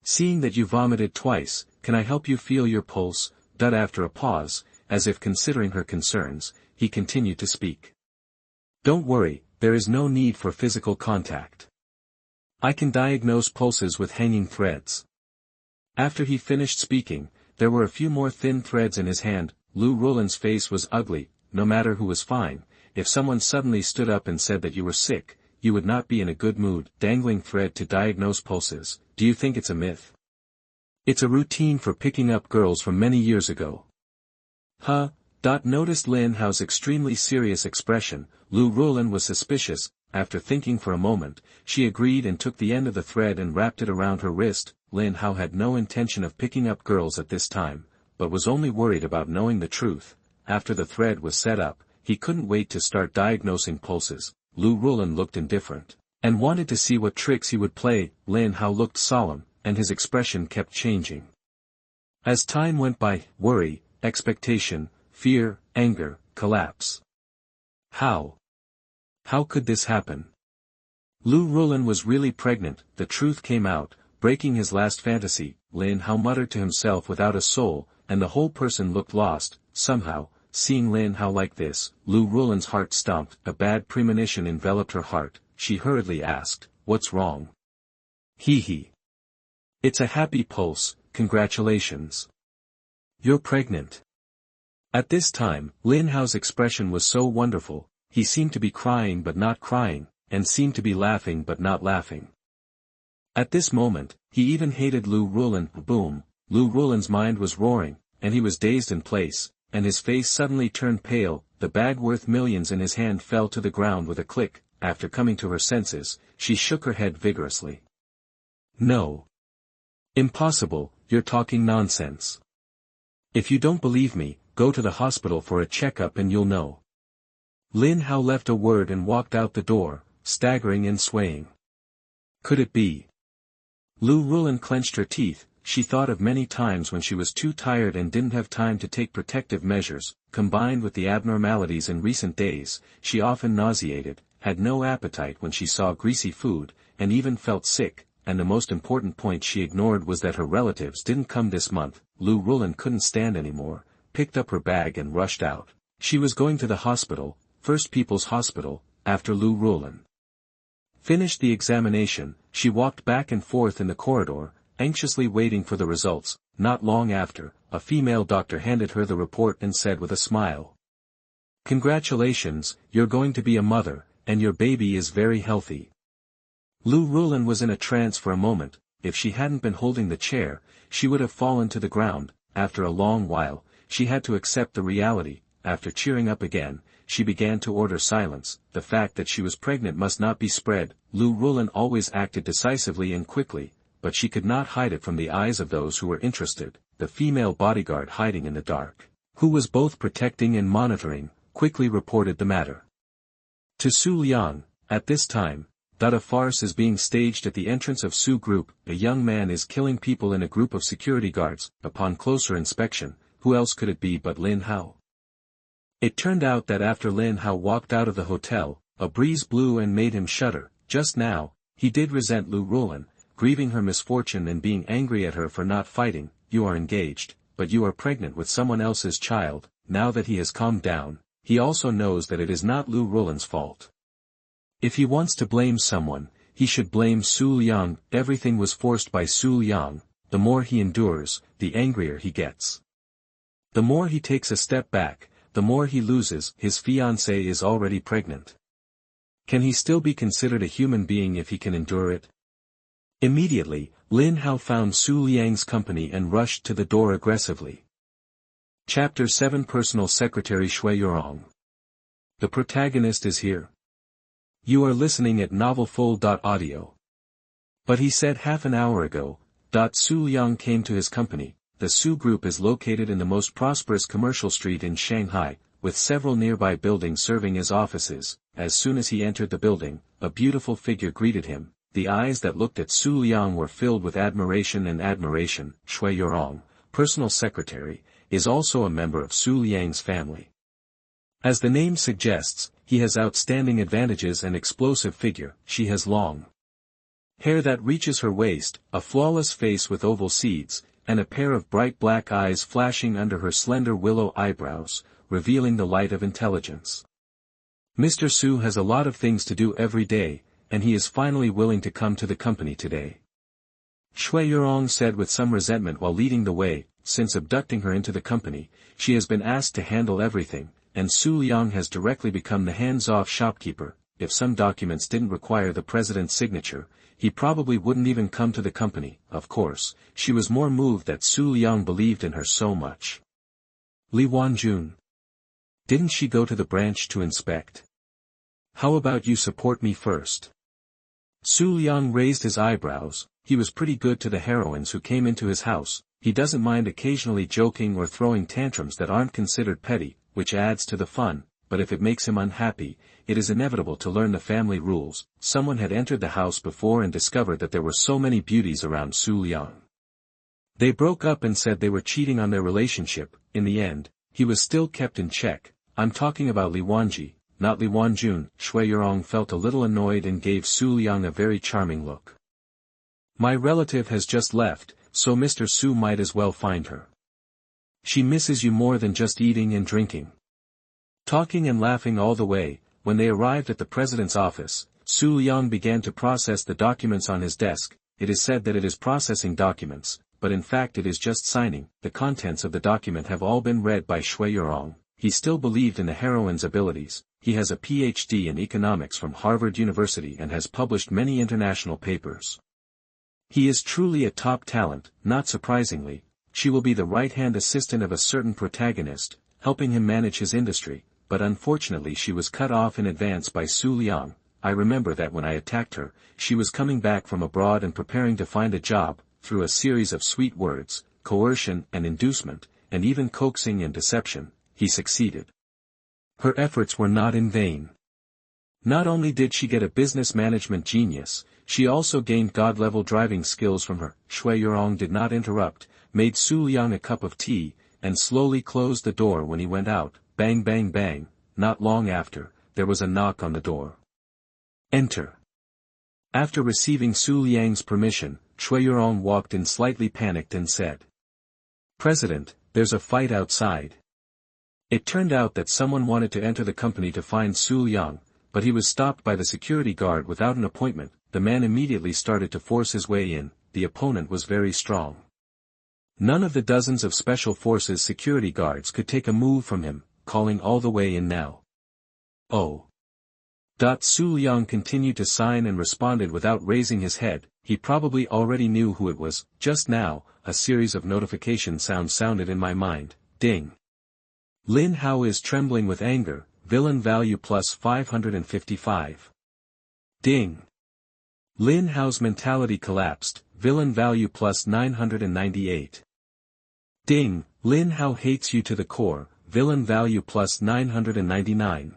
Seeing that you vomited twice, can I help you feel your pulse? After a pause, as if considering her concerns, he continued to speak. Don't worry, there is no need for physical contact. I can diagnose pulses with hanging threads. After he finished speaking, there were a few more thin threads in his hand. Lu Rulan's face was ugly. No matter who was fine, if someone suddenly stood up and said that you were sick, you would not be in a good mood. Dangling thread to diagnose pulses, do you think it's a myth? It's a routine for picking up girls from many years ago. Huh? Noticed Lin Hao's extremely serious expression. Lu Rulan was suspicious. After thinking for a moment, she agreed and took the end of the thread and wrapped it around her wrist. Lin Hao had no intention of picking up girls at this time, but was only worried about knowing the truth. After the thread was set up, he couldn't wait to start diagnosing pulses. Lu Rulan looked indifferent, and wanted to see what tricks he would play. Lin Hao looked solemn, and his expression kept changing. As time went by, worry, expectation, fear, anger, collapse. How could this happen? Lu Rulan was really pregnant. The truth came out, breaking his last fantasy. Lin Hao muttered to himself without a soul, and the whole person looked lost. Somehow, seeing Lin Hao like this, Lu Rulan's heart stomped. A bad premonition enveloped her heart. She hurriedly asked, "What's wrong?" He. It's a happy pulse, congratulations. You're pregnant. At this time, Lin Hao's expression was so wonderful. He seemed to be crying but not crying, and seemed to be laughing but not laughing. At this moment, he even hated Lu Rulan. Boom! Lu Rulan's mind was roaring, and he was dazed in place, and his face suddenly turned pale. The bag worth millions in his hand fell to the ground with a click. After coming to her senses, she shook her head vigorously. No. Impossible, you're talking nonsense. If you don't believe me, go to the hospital for a checkup and you'll know. Lin Hao left a word and walked out the door, staggering and swaying. Could it be? Lu Rulan clenched her teeth. she thought of many times when she was too tired and didn't have time to take protective measures. Combined with the abnormalities in recent days, she often nauseated, had no appetite when she saw greasy food, and even felt sick, and the most important point she ignored was that her relatives didn't come this month. Lu Rulan couldn't stand anymore, picked up her bag and rushed out. She was going to the hospital, First People's Hospital, after Lu Rulan finished the examination. She walked back and forth in the corridor, anxiously waiting for the results. Not long after, a female doctor handed her the report and said with a smile, "Congratulations, you're going to be a mother, and your baby is very healthy." Lu Rulan was in a trance for a moment. If she hadn't been holding the chair, she would have fallen to the ground. After a long while, she had to accept the reality. After cheering up again, she began to order silence. The fact that she was pregnant must not be spread. Lu Rulan always acted decisively and quickly, but she could not hide it from the eyes of those who were interested. The female bodyguard hiding in the dark, who was both protecting and monitoring, quickly reported the matter to Xu Liang. At this time, a farce is being staged at the entrance of Xu Group. A young man is killing people in a group of security guards. Upon closer inspection, who else could it be but Lin Hao? It turned out that after Lin Hao walked out of the hotel, a breeze blew and made him shudder. Just now, he did resent Lu Rulan, grieving her misfortune and being angry at her for not fighting. You are engaged, but you are pregnant with someone else's child. Now that he has calmed down, he also knows that it is not Lu Rulan's fault. If he wants to blame someone, he should blame Xu Liang. Everything was forced by Xu Liang. The more he endures, the angrier he gets. The more he takes a step back, the more he loses. His fiancée is already pregnant. Can he still be considered a human being if he can endure it? Immediately, Lin Hao found Xu Liang's company and rushed to the door aggressively. Chapter 7 Personal Secretary Xue Yourong. The protagonist is here. You are listening at novelfull.audio. But he said half an hour ago. Xu Liang came to his company. The Xu Group is located in the most prosperous commercial street in Shanghai, with several nearby buildings serving as offices. As soon as he entered the building, a beautiful figure greeted him. The eyes that looked at Xu Liang were filled with admiration and admiration. Xue Yourong, personal secretary, is also a member of Xu Liang's family. As the name suggests, he has outstanding advantages and explosive figure. She has long hair that reaches her waist, a flawless face with oval seeds, and a pair of bright black eyes flashing under her slender willow eyebrows, revealing the light of intelligence. Mr. Xu has a lot of things to do every day, and he is finally willing to come to the company today. Xue Yourong said with some resentment while leading the way. Since abducting her into the company, she has been asked to handle everything, and Xu Liang has directly become the hands-off shopkeeper. If some documents didn't require the president's signature, he probably wouldn't even come to the company. Of course, she was more moved that Xu Liang believed in her so much. Li Wanjun. Didn't she go to the branch to inspect? How about you support me first? Xu Liang raised his eyebrows. He was pretty good to the heroines who came into his house. He doesn't mind occasionally joking or throwing tantrums that aren't considered petty, which adds to the fun, but if it makes him unhappy, it is inevitable to learn the family rules. Someone had entered the house before and discovered that there were so many beauties around Xu Liang. They broke up and said they were cheating on their relationship. In the end, he was still kept in check. I'm talking about Li Wanji, not Li Wanjun. Xue Yourong felt a little annoyed and gave Xu Liang a very charming look. My relative has just left, so Mr. Xu might as well find her. She misses you more than just eating and drinking. Talking and laughing all the way, when they arrived at the president's office, Xu Liang began to process the documents on his desk. It is said that it is processing documents, but in fact it is just signing. The contents of the document have all been read by Xue Yourong. He still believed in the heroine's abilities. He has a PhD in economics from Harvard University and has published many international papers. He is truly a top talent. Not surprisingly, she will be the right-hand assistant of a certain protagonist, helping him manage his industry, but unfortunately she was cut off in advance by Xu Liang. I remember that when I attacked her, she was coming back from abroad and preparing to find a job. Through a series of sweet words, coercion and inducement, and even coaxing and deception, he succeeded. Her efforts were not in vain. Not only did she get a business management genius, She also gained god-level driving skills from her. Xue Yourong did not interrupt, made Xu Liang a cup of tea, and slowly closed the door when he went out. Bang bang bang. Not long after, there was a knock on the door. Enter. After receiving Xu Liang's permission, Xue Yourong walked in slightly panicked and said, "President, there's a fight outside." It turned out that someone wanted to enter the company to find Xu Liang, but he was stopped by the security guard without an appointment. The man immediately started to force his way in. The opponent was very strong. None of the dozens of special forces security guards could take a move from him, calling all the way in now. Oh. Xu Liang continued to sign and responded without raising his head. He probably already knew who it was. Just now, a series of notification sounds sounded in my mind. Ding. Lin Hao is trembling with anger, villain value plus 555. Ding. Lin Hao's mentality collapsed, villain value plus 998. Ding, Lin Hao hates you to the core, villain value plus 999.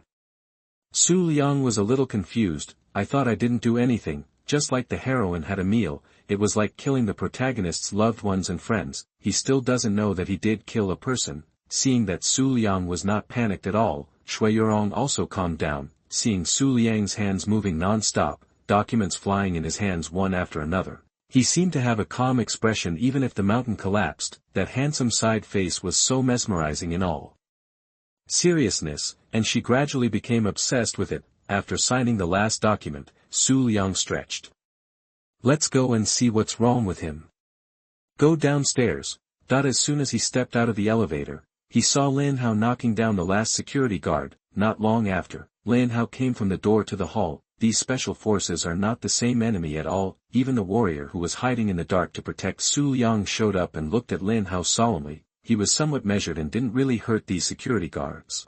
Xu Liang was a little confused. I thought I didn't do anything. Just like the heroine had a meal, it was like killing the protagonist's loved ones and friends. He still doesn't know that he did kill a person. Seeing that Xu Liang was not panicked at all, Xue Yourong also calmed down, seeing Xu Liang's hands moving non-stop, documents flying in his hands one after another. He seemed to have a calm expression even if the mountain collapsed. That handsome side face was so mesmerizing in all seriousness, and she gradually became obsessed with it. After signing the last document, Xu Liang stretched. "Let's go and see what's wrong with him." "Go downstairs." As soon as he stepped out of the elevator, he saw Lin Hao knocking down the last security guard. Not long after, Lin Hao came from the door to the hall. These special forces are not the same enemy at all. Even the warrior who was hiding in the dark to protect Xu Liang showed up and looked at Lin Hao solemnly. He was somewhat measured and didn't really hurt these security guards.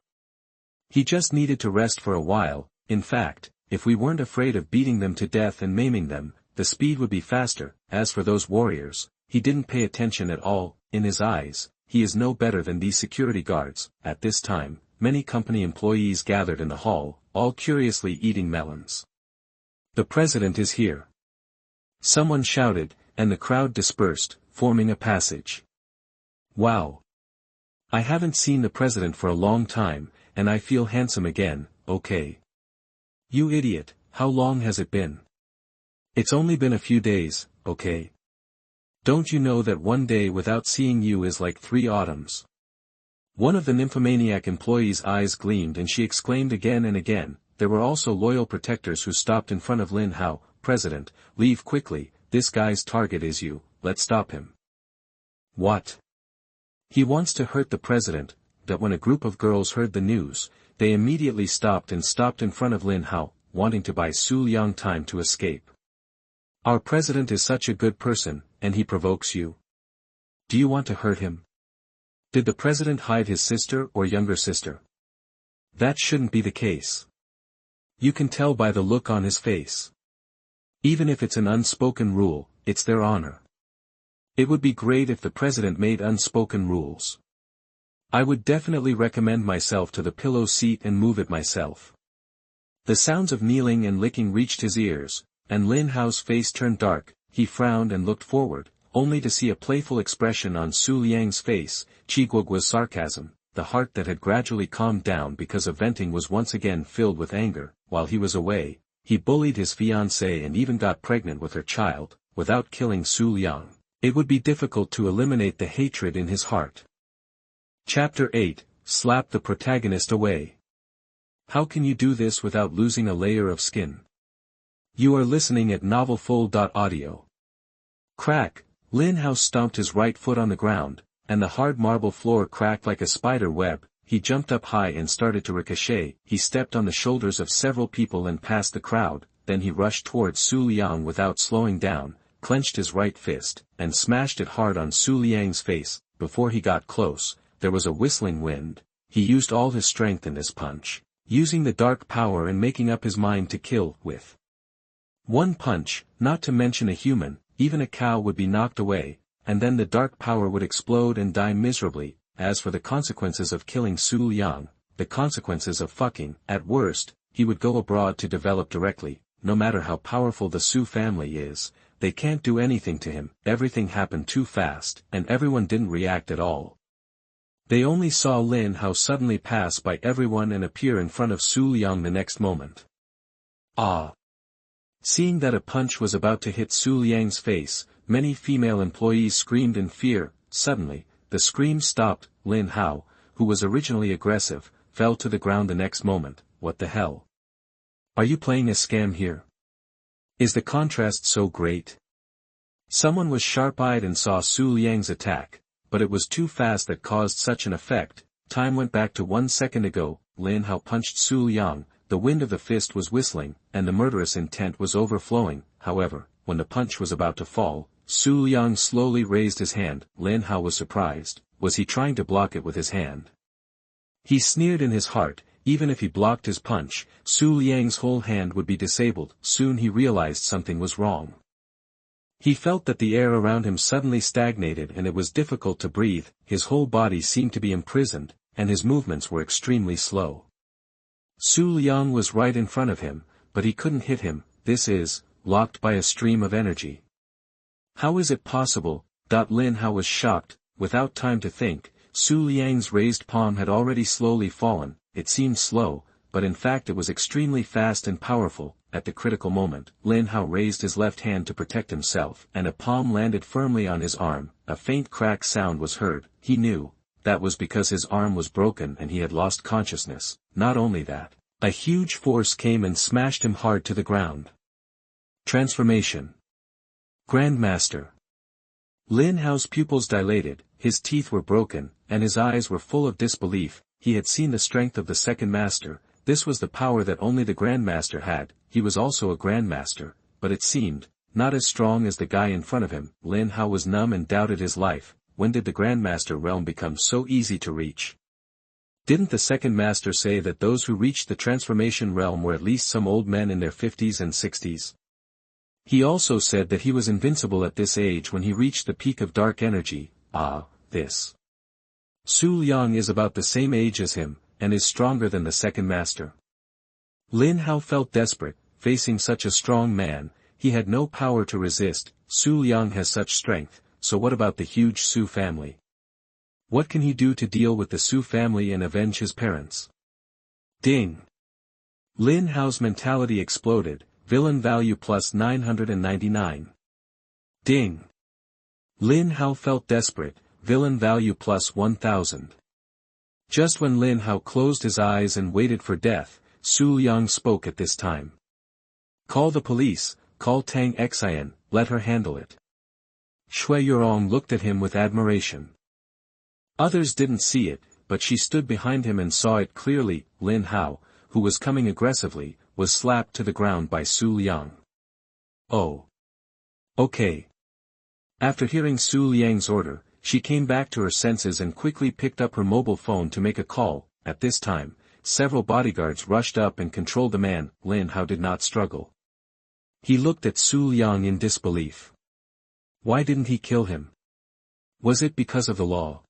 He just needed to rest for a while. In fact, if we weren't afraid of beating them to death and maiming them, the speed would be faster. As for those warriors, he didn't pay attention at all. In his eyes, he is no better than these security guards. At this time, many company employees gathered in the hall, all curiously eating melons. "The president is here." Someone shouted, and the crowd dispersed, forming a passage. "Wow. I haven't seen the president for a long time, and I feel handsome again." "Okay. You idiot, how long has it been?" "It's only been a few days." "Okay. Don't you know that one day without seeing you is like 3 autumns? One of the nymphomaniac employees' eyes gleamed and she exclaimed again and again. There were also loyal protectors who stopped in front of Lin Hao. "President, leave quickly, this guy's target is you, let's stop him." "What? He wants to hurt the president." That when a group of girls heard the news, they immediately stopped in front of Lin Hao, wanting to buy Xu Liang time to escape. "Our president is such a good person, and he provokes you. Do you want to hurt him? Did the president hide his sister or younger sister? That shouldn't be the case. You can tell by the look on his face. Even if it's an unspoken rule, it's their honor. It would be great if the president made unspoken rules. I would definitely recommend myself to the pillow seat and move it myself." The sounds of kneeling and licking reached his ears, and Lin Hao's face turned dark. He frowned and looked forward, only to see a playful expression on Xu Liang's face. Qiguogua's sarcasm, the heart that had gradually calmed down because of venting was once again filled with anger. While he was away, he bullied his fiancée and even got pregnant with her child. Without killing Xu Liang, it would be difficult to eliminate the hatred in his heart. Chapter 8, Slap the protagonist away. How can you do this without losing a layer of skin? You are listening at novelfull.audio. Crack, Lin Hao stomped his right foot on the ground, and the hard marble floor cracked like a spider web. He jumped up high and started to ricochet. He stepped on the shoulders of several people and passed the crowd. Then he rushed towards Xu Liang without slowing down, clenched his right fist, and smashed it hard on Xu Liang's face. Before he got close, there was a whistling wind. He used all his strength in this punch, using the dark power and making up his mind to kill with one punch. Not to mention a human, even a cow would be knocked away, and then the dark power would explode and die miserably. As for the consequences of killing Xu Liang, the consequences of fucking, at worst, he would go abroad to develop directly. no matter how powerful the Xu family is, they can't do anything to him. Everything happened too fast, and everyone didn't react at all. They only saw Lin Hao suddenly pass by everyone and appear in front of Xu Liang the next moment. Ah! Seeing that a punch was about to hit Xu Liang's face, many female employees screamed in fear. Suddenly, the scream stopped. Lin Hao, who was originally aggressive, fell to the ground the next moment. What the hell? Are you playing a scam here? Is the contrast so great? Someone was sharp-eyed and saw Xu Liang's attack, but it was too fast that caused such an effect. Time went back to 1 second ago. Lin Hao punched Xu Liang, the wind of the fist was whistling, and the murderous intent was overflowing. However, when the punch was about to fall, Xu Liang slowly raised his hand. Lin Hao was surprised. Was he trying to block it with his hand? He sneered in his heart. Even if he blocked his punch, Xu Liang's whole hand would be disabled. Soon he realized something was wrong. He felt that the air around him suddenly stagnated and it was difficult to breathe. His whole body seemed to be imprisoned, and his movements were extremely slow. Xu Liang was right in front of him, but he couldn't hit him. This is, locked by a stream of energy. How is it possible? Lin Hao was shocked. Without time to think, Xu Liang's raised palm had already slowly fallen. It seemed slow, but in fact it was extremely fast and powerful. At the critical moment, Lin Hao raised his left hand to protect himself, and a palm landed firmly on his arm. A faint crack sound was heard. He knew that was because his arm was broken and he had lost consciousness. Not only that, a huge force came and smashed him hard to the ground. Transformation. Grandmaster. Lin Hao's pupils dilated, his teeth were broken, and his eyes were full of disbelief. He had seen the strength of the second master. This was the power that only the Grandmaster had. He was also a Grandmaster, but it seemed not as strong as the guy in front of him. Lin Hao was numb and doubted his life. When did the Grandmaster realm become so easy to reach? Didn't the second master say that those who reached the transformation realm were at least some old men in their 50s and 60s? He also said that he was invincible at this age when he reached the peak of dark energy. This Xu Liang is about the same age as him, and is stronger than the second master. Lin Hao felt desperate. Facing such a strong man, he had no power to resist. Xu Liang has such strength, so what about the huge Xu family? What can he do to deal with the Xu family and avenge his parents? Ding! Lin Hao's mentality exploded. Villain value plus 999. Ding! Lin Hao felt desperate. Villain value plus 1000. Just when Lin Hao closed his eyes and waited for death, Xu Liang spoke at this time. Call the police, call Tang Xian, let her handle it. Xue Yourong looked at him with admiration. Others didn't see it, but she stood behind him and saw it clearly. Lin Hao, who was coming aggressively, was slapped to the ground by Xu Liang. Oh. Okay. After hearing Xu Liang's order, she came back to her senses and quickly picked up her mobile phone to make a call. At this time, several bodyguards rushed up and controlled the man. Lin Hao did not struggle. He looked at Xu Liang in disbelief. Why didn't he kill him? Was it because of the law?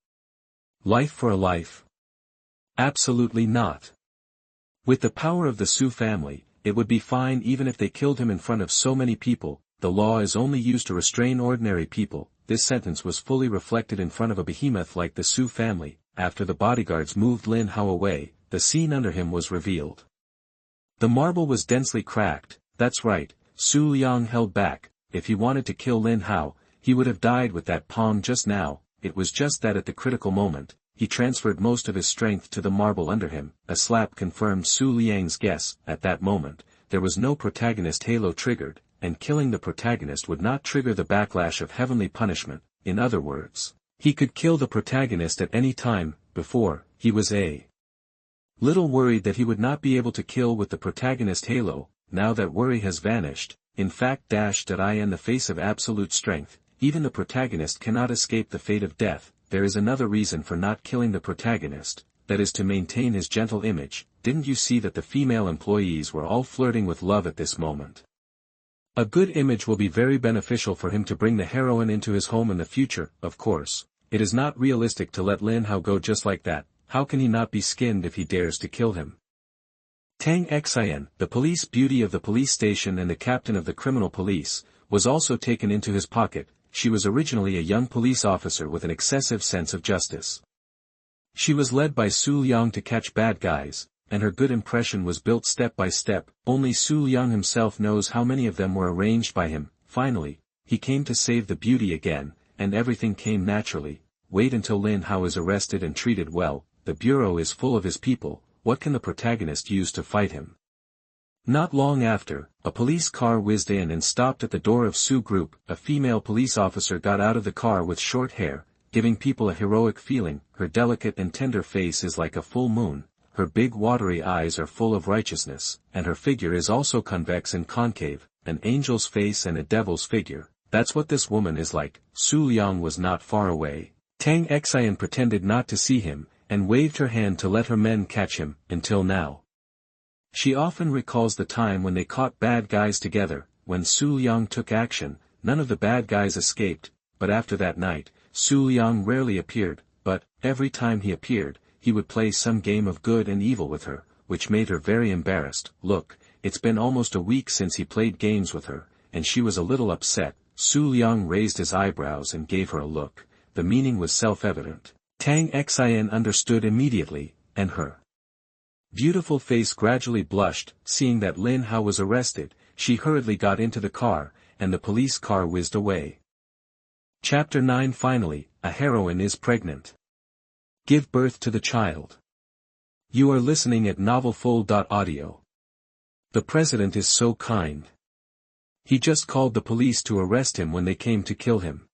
Life for a life? Absolutely not. With the power of the Xu family, it would be fine even if they killed him in front of so many people. The law is only used to restrain ordinary people. This sentence was fully reflected in front of a behemoth like the Xu family. After the bodyguards moved Lin Hao away, the scene under him was revealed. The marble was densely cracked. That's right, Xu Liang held back. If he wanted to kill Lin Hao, he would have died with that palm just now. It was just that at the critical moment, he transferred most of his strength to the marble under him. A slap confirmed Xu Liang's guess. At that moment, there was no protagonist halo triggered, and killing the protagonist would not trigger the backlash of heavenly punishment. In other words, he could kill the protagonist at any time. Before, he was a little worried that he would not be able to kill with the protagonist halo. Now that worry has vanished. In fact, I in the face of absolute strength, even the protagonist cannot escape the fate of death. There is another reason for not killing the protagonist, that is to maintain his gentle image. Didn't you see that the female employees were all flirting with love at this moment? A good image will be very beneficial for him to bring the heroine into his home in the future. Of course, it is not realistic to let Lin Hao go just like that. How can he not be skinned if he dares to kill him? Tang Xin, the police beauty of the police station and the captain of the criminal police, was also taken into his pocket. She was originally a young police officer with an excessive sense of justice. She was led by Xu Liang to catch bad guys, and her good impression was built step by step. Only Xu Liang himself knows how many of them were arranged by him. Finally, he came to save the beauty again, and everything came naturally. Wait until Lin Hao is arrested and treated well. The bureau is full of his people. What can the protagonist use to fight him? Not long after, a police car whizzed in and stopped at the door of Xu Group. A female police officer got out of the car with short hair, giving people a heroic feeling. Her delicate and tender face is like a full moon, her big watery eyes are full of righteousness, and her figure is also convex and concave, an angel's face and a devil's figure. That's what this woman is like. Xu Liang was not far away. Tang Xin pretended not to see him, and waved her hand to let her men catch him. Until now, she often recalls the time when they caught bad guys together. When Xu Liang took action, none of the bad guys escaped, but after that night, Xu Liang rarely appeared, but, every time he appeared, he would play some game of good and evil with her, which made her very embarrassed. Look, it's been almost a week since he played games with her, and she was a little upset. Xu Liang raised his eyebrows and gave her a look. The meaning was self-evident. Tang Xin understood immediately, and her beautiful face gradually blushed. Seeing that Lin Hao was arrested, she hurriedly got into the car, and the police car whizzed away. Chapter 9. Finally, a heroine is pregnant. Give birth to the child. You are listening at novelfull.audio. The president is so kind. He just called the police to arrest him when they came to kill him.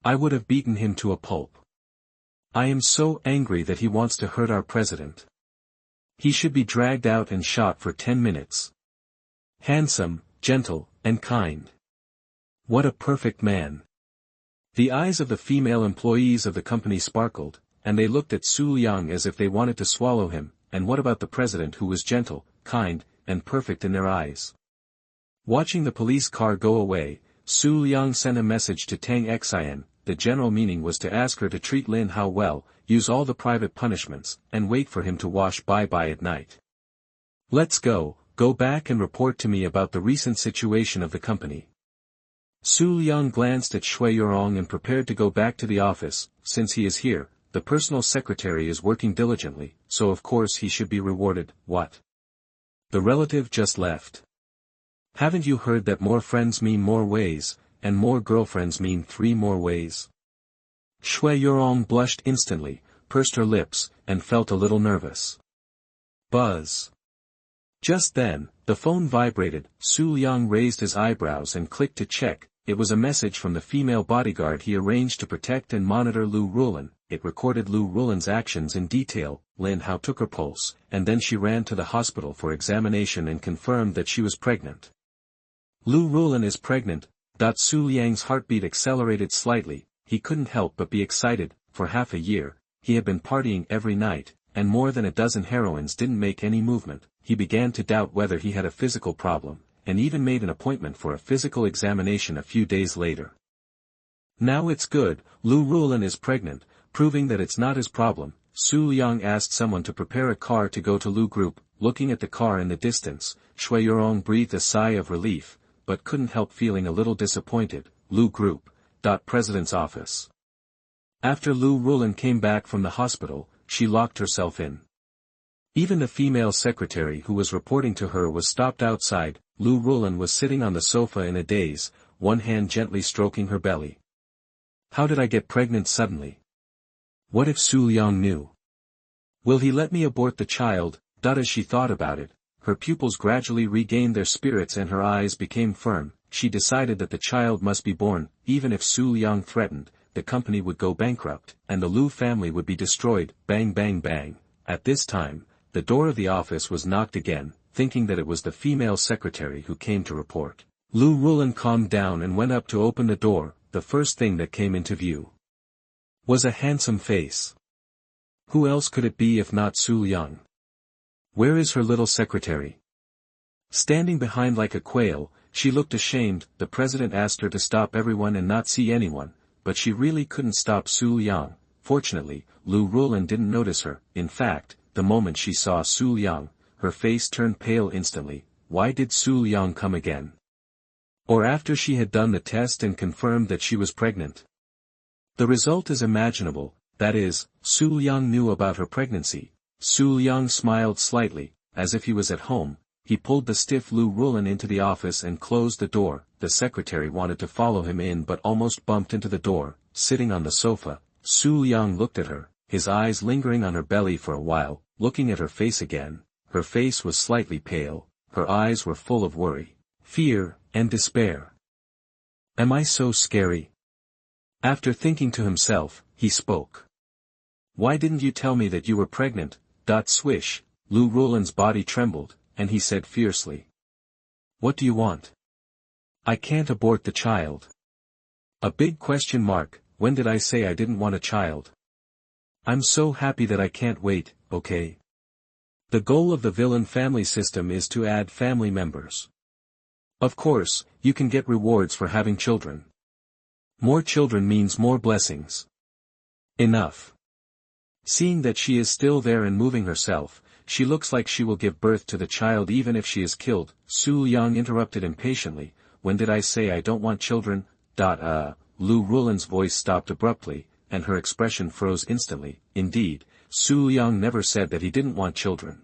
I would have beaten him to a pulp. I am so angry that he wants to hurt our president. He should be dragged out and shot for 10 minutes. Handsome, gentle, and kind. What a perfect man. The eyes of the female employees of the company sparkled, and they looked at Xu Liang as if they wanted to swallow him. And what about the president, who was gentle, kind, and perfect in their eyes? Watching the police car go away, Xu Liang sent a message to Tang Xin. The general meaning was to ask her to treat Lin Hao well, use all the private punishments, and wait for him to wash bye-bye at night. Let's go back and report to me about the recent situation of the company. Xu Liang glanced at Xue Yourong and prepared to go back to the office. Since he is here, the personal secretary is working diligently, so of course he should be rewarded. What? The relative just left. Haven't you heard that more friends mean more ways, and more girlfriends mean 3 more ways? Xue Yourong blushed instantly, pursed her lips, and felt a little nervous. Buzz. Just then, the phone vibrated. Xu Liang raised his eyebrows and clicked to check. It was a message from the female bodyguard he arranged to protect and monitor Lu Rulan. It recorded Lu Rulan's actions in detail. Lin Hao took her pulse, and then she ran to the hospital for examination and confirmed that she was pregnant. Lu Rulan is pregnant. Xu Liang's heartbeat accelerated slightly. He couldn't help but be excited. For half a year, he had been partying every night, and more than a dozen heroines didn't make any movement. He began to doubt whether he had a physical problem, and even made an appointment for a physical examination a few days later. Now it's good, Lu Rulan is pregnant, proving that it's not his problem. Xu Liang asked someone to prepare a car to go to Lu Group. Looking at the car in the distance, Xue Yourong breathed a sigh of relief, but couldn't help feeling a little disappointed. Lu Group. President's office. After Lu Rulan came back from the hospital, she locked herself in. Even the female secretary who was reporting to her was stopped outside. Lu Rulan was sitting on the sofa in a daze, one hand gently stroking her belly. How did I get pregnant suddenly? What if Xu Liang knew? Will he let me abort the child? As she thought about it, her pupils gradually regained their spirits and her eyes became firm. She decided that the child must be born. Even if Xu Liang threatened, the company would go bankrupt, and the Lu family would be destroyed. Bang bang bang. At this time, the door of the office was knocked again. Thinking that it was the female secretary who came to report, Lu Rulan calmed down and went up to open the door. The first thing that came into view was a handsome face. Who else could it be if not Xu Liang? Where is her little secretary? Standing behind like a quail, she looked ashamed. The president asked her to stop everyone and not see anyone, but she really couldn't stop Xu Liang. Fortunately, Lu Rulan didn't notice her. In fact, the moment she saw Xu Liang, her face turned pale instantly. Why did Xu Liang come again? Or after she had done the test and confirmed that she was pregnant? The result is imaginable, that is, Xu Liang knew about her pregnancy. Xu Liang smiled slightly, as if he was at home. He pulled the stiff Lu Rulan into the office and closed the door. The secretary wanted to follow him in but almost bumped into the door. Sitting on the sofa, Xu Liang looked at her, his eyes lingering on her belly for a while, looking at her face again. Her face was slightly pale, her eyes were full of worry, fear, and despair. Am I so scary? After thinking to himself, he spoke. Why didn't you tell me that you were pregnant? Swish, Lu Rulan's body trembled, and he said fiercely. What do you want? I can't abort the child. A big question mark. When did I say I didn't want a child? I'm so happy that I can't wait, okay? The goal of the villain family system is to add family members. Of course, you can get rewards for having children. More children means more blessings. Enough. Seeing that she is still there and moving herself, she looks like she will give birth to the child even if she is killed. Xu Liang interrupted impatiently. When did I say I don't want children? Lu Rulan's voice stopped abruptly, and her expression froze instantly. Indeed, Xu Liang never said that he didn't want children.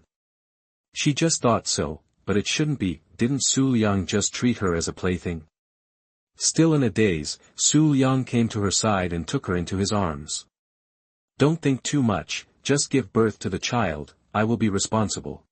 She just thought so, but it shouldn't be. Didn't Xu Liang just treat her as a plaything? Still in a daze, Xu Liang came to her side and took her into his arms. Don't think too much, just give birth to the child, I will be responsible.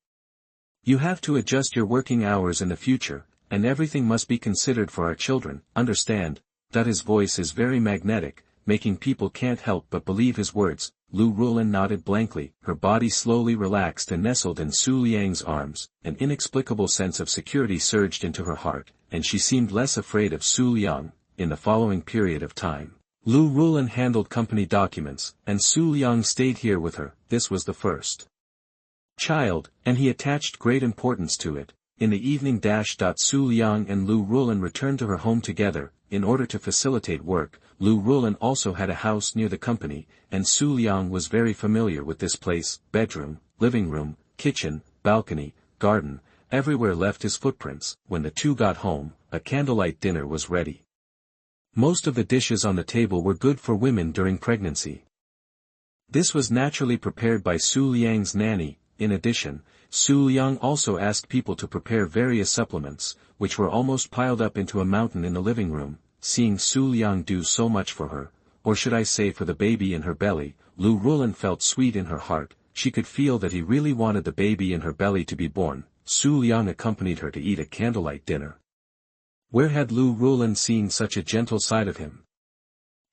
You have to adjust your working hours in the future, and everything must be considered for our children, understand? That his voice is very magnetic, making people can't help but believe his words. Lu Rulan nodded blankly, her body slowly relaxed and nestled in Xu Liang's arms. An inexplicable sense of security surged into her heart, and she seemed less afraid of Xu Liang. In the following period of time, Lu Rulan handled company documents, and Xu Liang stayed here with her. This was the first child, and he attached great importance to it. In the evening Xu Liang and Lu Rulan returned to her home together. In order to facilitate work, Lu Rulan also had a house near the company, and Xu Liang was very familiar with this place. Bedroom, living room, kitchen, balcony, garden, everywhere left his footprints. When the two got home, a candlelight dinner was ready. Most of the dishes on the table were good for women during pregnancy. This was naturally prepared by Xu Liang's nanny. In addition, Xu Liang also asked people to prepare various supplements, which were almost piled up into a mountain in the living room. Seeing Xu Liang do so much for her, or should I say for the baby in her belly, Lu Rulan felt sweet in her heart. She could feel that he really wanted the baby in her belly to be born. Xu Liang accompanied her to eat a candlelight dinner. Where had Lu Rulan seen such a gentle side of him?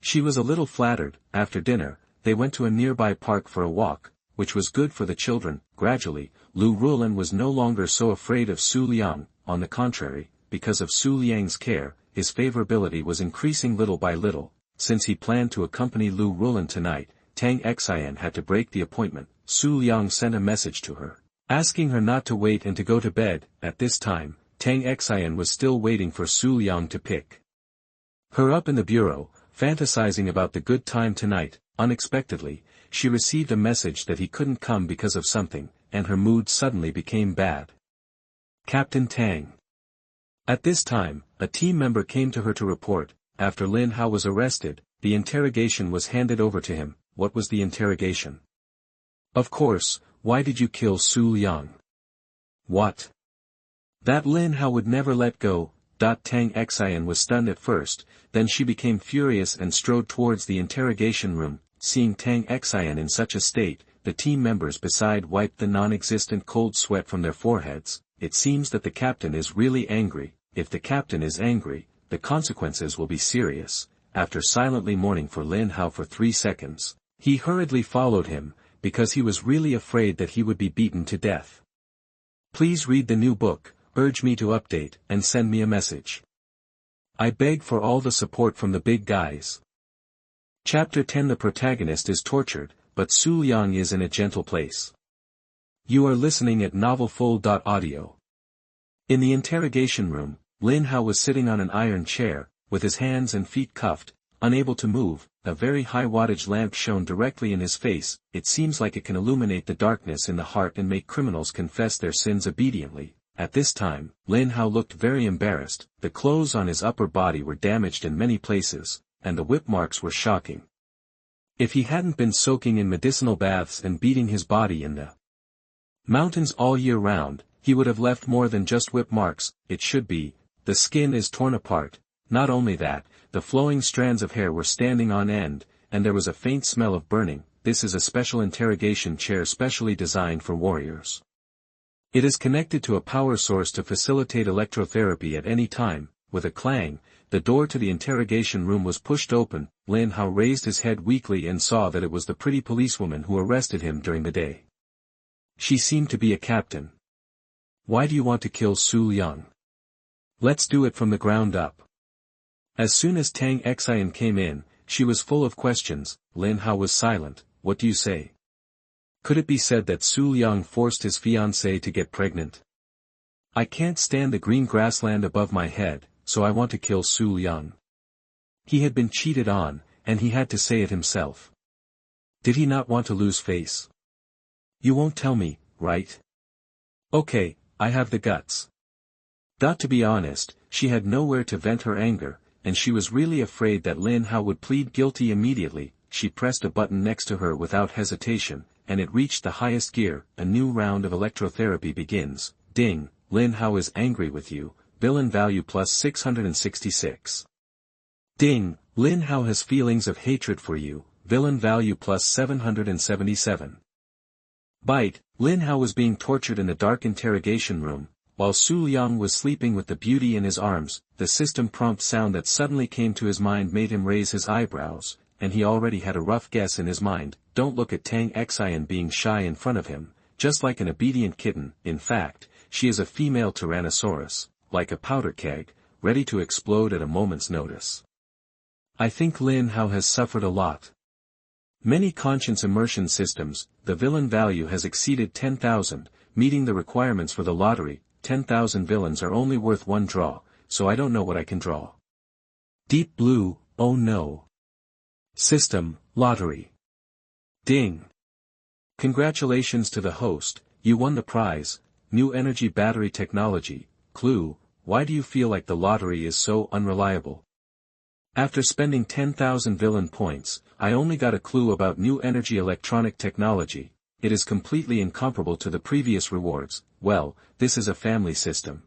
She was a little flattered. After dinner, they went to a nearby park for a walk, which was good for the children. Gradually, Lu Rulan was no longer so afraid of Xu Liang. On the contrary, because of Xu Liang's care, his favorability was increasing little by little. Since he planned to accompany Lu Rulan tonight, Tang Xian had to break the appointment. Xu Liang sent a message to her, asking her not to wait and to go to bed. At this time, Tang Xian was still waiting for Xu Liang to pick her up in the bureau, fantasizing about the good time tonight. Unexpectedly, she received a message that he couldn't come because of something, and her mood suddenly became bad. Captain Tang. At this time, a team member came to her to report. After Lin Hao was arrested, the interrogation was handed over to him. What was the interrogation? Of course, why did you kill Xu Liang? What? That Lin Hao would never let go. Tang Xian was stunned at first, then she became furious and strode towards the interrogation room. Seeing Tang Xian in such a state, the team members beside wiped the non-existent cold sweat from their foreheads. It seems that the captain is really angry. If the captain is angry, the consequences will be serious. After silently mourning for Lin Hao for 3 seconds, he hurriedly followed him, because he was really afraid that he would be beaten to death. Please read the new book, urge me to update, and send me a message. I beg for all the support from the big guys. Chapter 10. The protagonist is tortured, but Xu Liang is in a gentle place. You are listening at novelfull.audio. In the interrogation room, Lin Hao was sitting on an iron chair, with his hands and feet cuffed. unable to move. A very high wattage lamp shone directly in his face. It seems like it can illuminate the darkness in the heart and make criminals confess their sins obediently. At this time, Lin Hao looked very embarrassed. The clothes on his upper body were damaged in many places, and the whip marks were shocking. If he hadn't been soaking in medicinal baths and beating his body in the mountains all year round, he would have left more than just whip marks. It should be, the skin is torn apart. Not only that, the flowing strands of hair were standing on end, and there was a faint smell of burning. This is a special interrogation chair specially designed for warriors. It is connected to a power source to facilitate electrotherapy at any time. With a clang, the door to the interrogation room was pushed open. Lin Hao raised his head weakly and saw that it was the pretty policewoman who arrested him during the day. She seemed to be a captain. Why do you want to kill Xu Liang? Let's do it from the ground up. As soon as Tang Xian came in, she was full of questions. Lin Hao was silent. What do you say? Could it be said that Xu Liang forced his fiancée to get pregnant? I can't stand the green grassland above my head, so I want to kill Xu Liang. He had been cheated on, and he had to say it himself. Did he not want to lose face? You won't tell me, right? Okay, I have the guts. To be honest, she had nowhere to vent her anger, and she was really afraid that Lin Hao would plead guilty immediately. She pressed a button next to her without hesitation, and it reached the highest gear. A new round of electrotherapy begins. Ding, Lin Hao is angry with you, villain value plus 666. Ding, Lin Hao has feelings of hatred for you, villain value plus 777. Bite, Lin Hao was being tortured in the dark interrogation room, while Xu Liang was sleeping with the beauty in his arms. The system prompt sound that suddenly came to his mind made him raise his eyebrows, and he already had a rough guess in his mind. Don't look at Tang Xian being shy in front of him, just like an obedient kitten. In fact, she is a female tyrannosaurus, like a powder keg, ready to explode at a moment's notice. I think Lin Hao has suffered a lot. Many conscience immersion systems, the villain value has exceeded 10,000, meeting the requirements for the lottery. 10,000 villains are only worth one draw, so I don't know what I can draw. Deep blue, oh no. System, lottery. Ding. Congratulations to the host, you won the prize, new energy battery technology. Clue, why do you feel like the lottery is so unreliable? After spending 10,000 villain points, I only got a clue about new energy electronic technology. It is completely incomparable to the previous rewards. Well, this is a family system.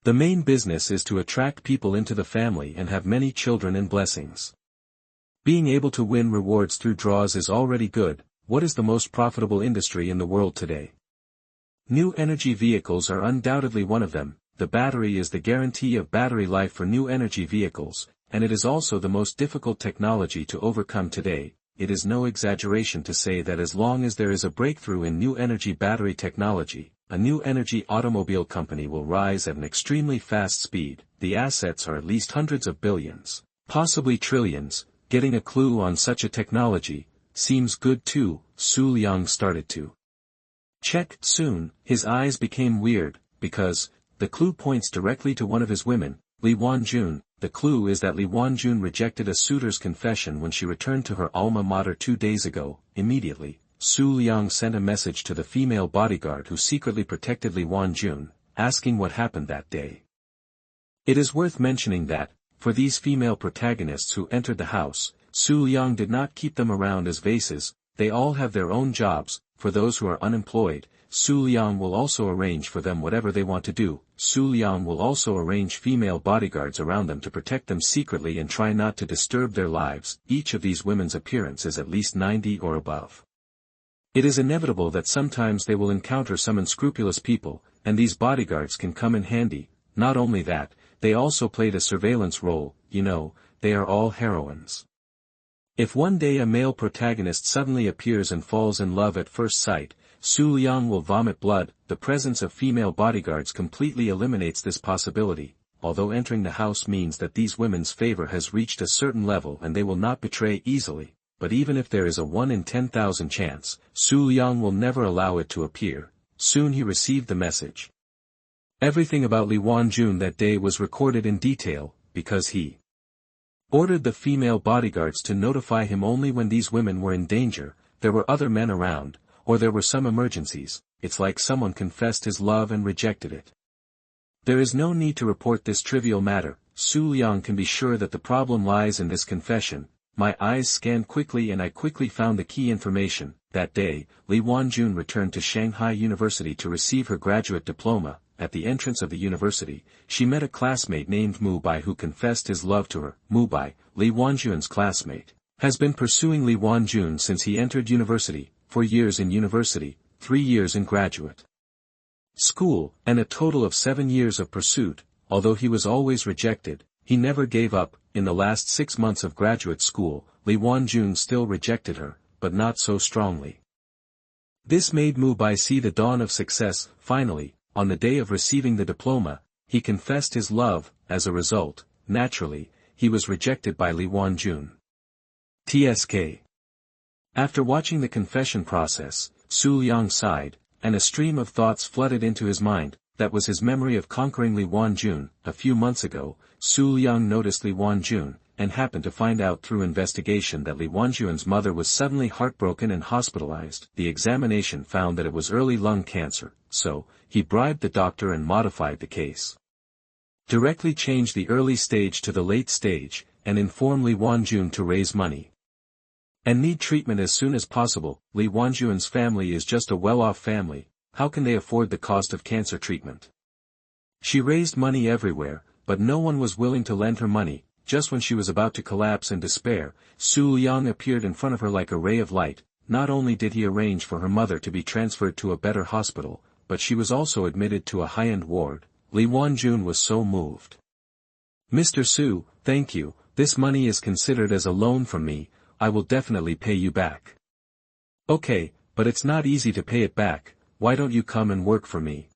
The main business is to attract people into the family and have many children and blessings. Being able to win rewards through draws is already good. What is the most profitable industry in the world today? New energy vehicles are undoubtedly one of them. The battery is the guarantee of battery life for new energy vehicles, and it is also the most difficult technology to overcome today. It is no exaggeration to say that as long as there is a breakthrough in new energy battery technology, a new energy automobile company will rise at an extremely fast speed. The assets are at least hundreds of billions, possibly trillions. Getting a clue on such a technology seems good too. Xu Liang started to check. Soon, his eyes became weird, because the clue points directly to one of his women, Li Wanjun. The clue is that Li Wanjun rejected a suitor's confession when she returned to her alma mater 2 days ago. Immediately, Xu Liang sent a message to the female bodyguard who secretly protected Li Wanjun, asking what happened that day. It is worth mentioning that, for these female protagonists who entered the house, Xu Liang did not keep them around as vases. They all have their own jobs. For those who are unemployed, Xu Liang will also arrange for them whatever they want to do. Xu Liang will also arrange female bodyguards around them to protect them secretly and try not to disturb their lives. Each of these women's appearance is at least 90 or above. It is inevitable that sometimes they will encounter some unscrupulous people, and these bodyguards can come in handy. Not only that, they also played a surveillance role. They are all heroines. If one day a male protagonist suddenly appears and falls in love at first sight, Xu Liang will vomit blood. The presence of female bodyguards completely eliminates this possibility, although entering the house means that these women's favor has reached a certain level and they will not betray easily. But even if there is a 1 in 10,000 chance, Xu Liang will never allow it to appear. Soon he received the message. Everything about Li Wanjun that day was recorded in detail, because he Ordered the female bodyguards to notify him only when these women were in danger, there were other men around, or there were some emergencies. It's like someone confessed his love and rejected it. There is no need to report this trivial matter. Xu Liang can be sure that the problem lies in this confession. My eyes scanned quickly and I quickly found the key information. That day, Li Wanjun returned to Shanghai University to receive her graduate diploma. At the entrance of the university, she met a classmate named Mu Bai who confessed his love to her. Mu Bai, Li Wanjun's classmate, has been pursuing Li Wanjun since he entered university, 4 years in university, 3 years in graduate school, and a total of 7 years of pursuit. Although he was always rejected, he never gave up. In the last 6 months of graduate school, Li Wanjun still rejected her, but not so strongly. This made Mu Bai see the dawn of success. Finally, on the day of receiving the diploma, he confessed his love. As a result, naturally, he was rejected by Li Wanjun. TSK. After watching the confession process, Xu Liang sighed, and a stream of thoughts flooded into his mind. That was his memory of conquering Li Wanjun. A few months ago, Xu Liang noticed Li Wanjun, and happened to find out through investigation that Li Wanjun's mother was suddenly heartbroken and hospitalized. The examination found that it was early lung cancer, so, he bribed the doctor and modified the case. Directly changed the early stage to the late stage, and informed Li Wanjun to raise money and need treatment as soon as possible. Li Wanjun's family is just a well-off family. How can they afford the cost of cancer treatment? She raised money everywhere, but no one was willing to lend her money. Just when she was about to collapse in despair, Xu Liang appeared in front of her like a ray of light. Not only did he arrange for her mother to be transferred to a better hospital, but she was also admitted to a high-end ward. Li Wanjun was so moved. Mr. Xu, thank you. This money is considered as a loan from me. I will definitely pay you back. Okay, but it's not easy to pay it back. Why don't you come and work for me?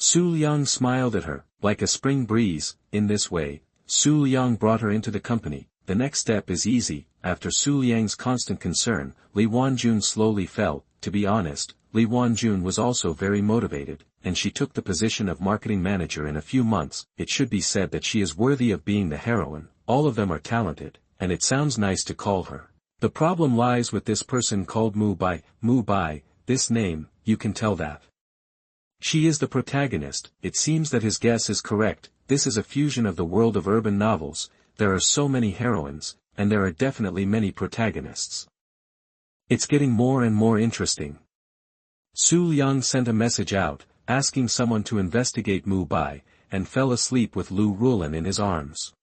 Xu Liang smiled at her, like a spring breeze. In this way, Xu Liang brought her into the company. The next step is easy. After Xu Liang's constant concern, Li Wanjun slowly fell. To be honest, Li Wanjun was also very motivated, and she took the position of marketing manager in a few months. It should be said that she is worthy of being the heroine. All of them are talented, and it sounds nice to call her. The problem lies with this person called Mu Bai. Mu Bai, this name, you can tell that she is the protagonist. It seems that his guess is correct. This is a fusion of the world of urban novels. There are so many heroines, and there are definitely many protagonists. It's getting more and more interesting. Xu Liang sent a message out, asking someone to investigate Mu Bai, and fell asleep with Lu Rulan in his arms.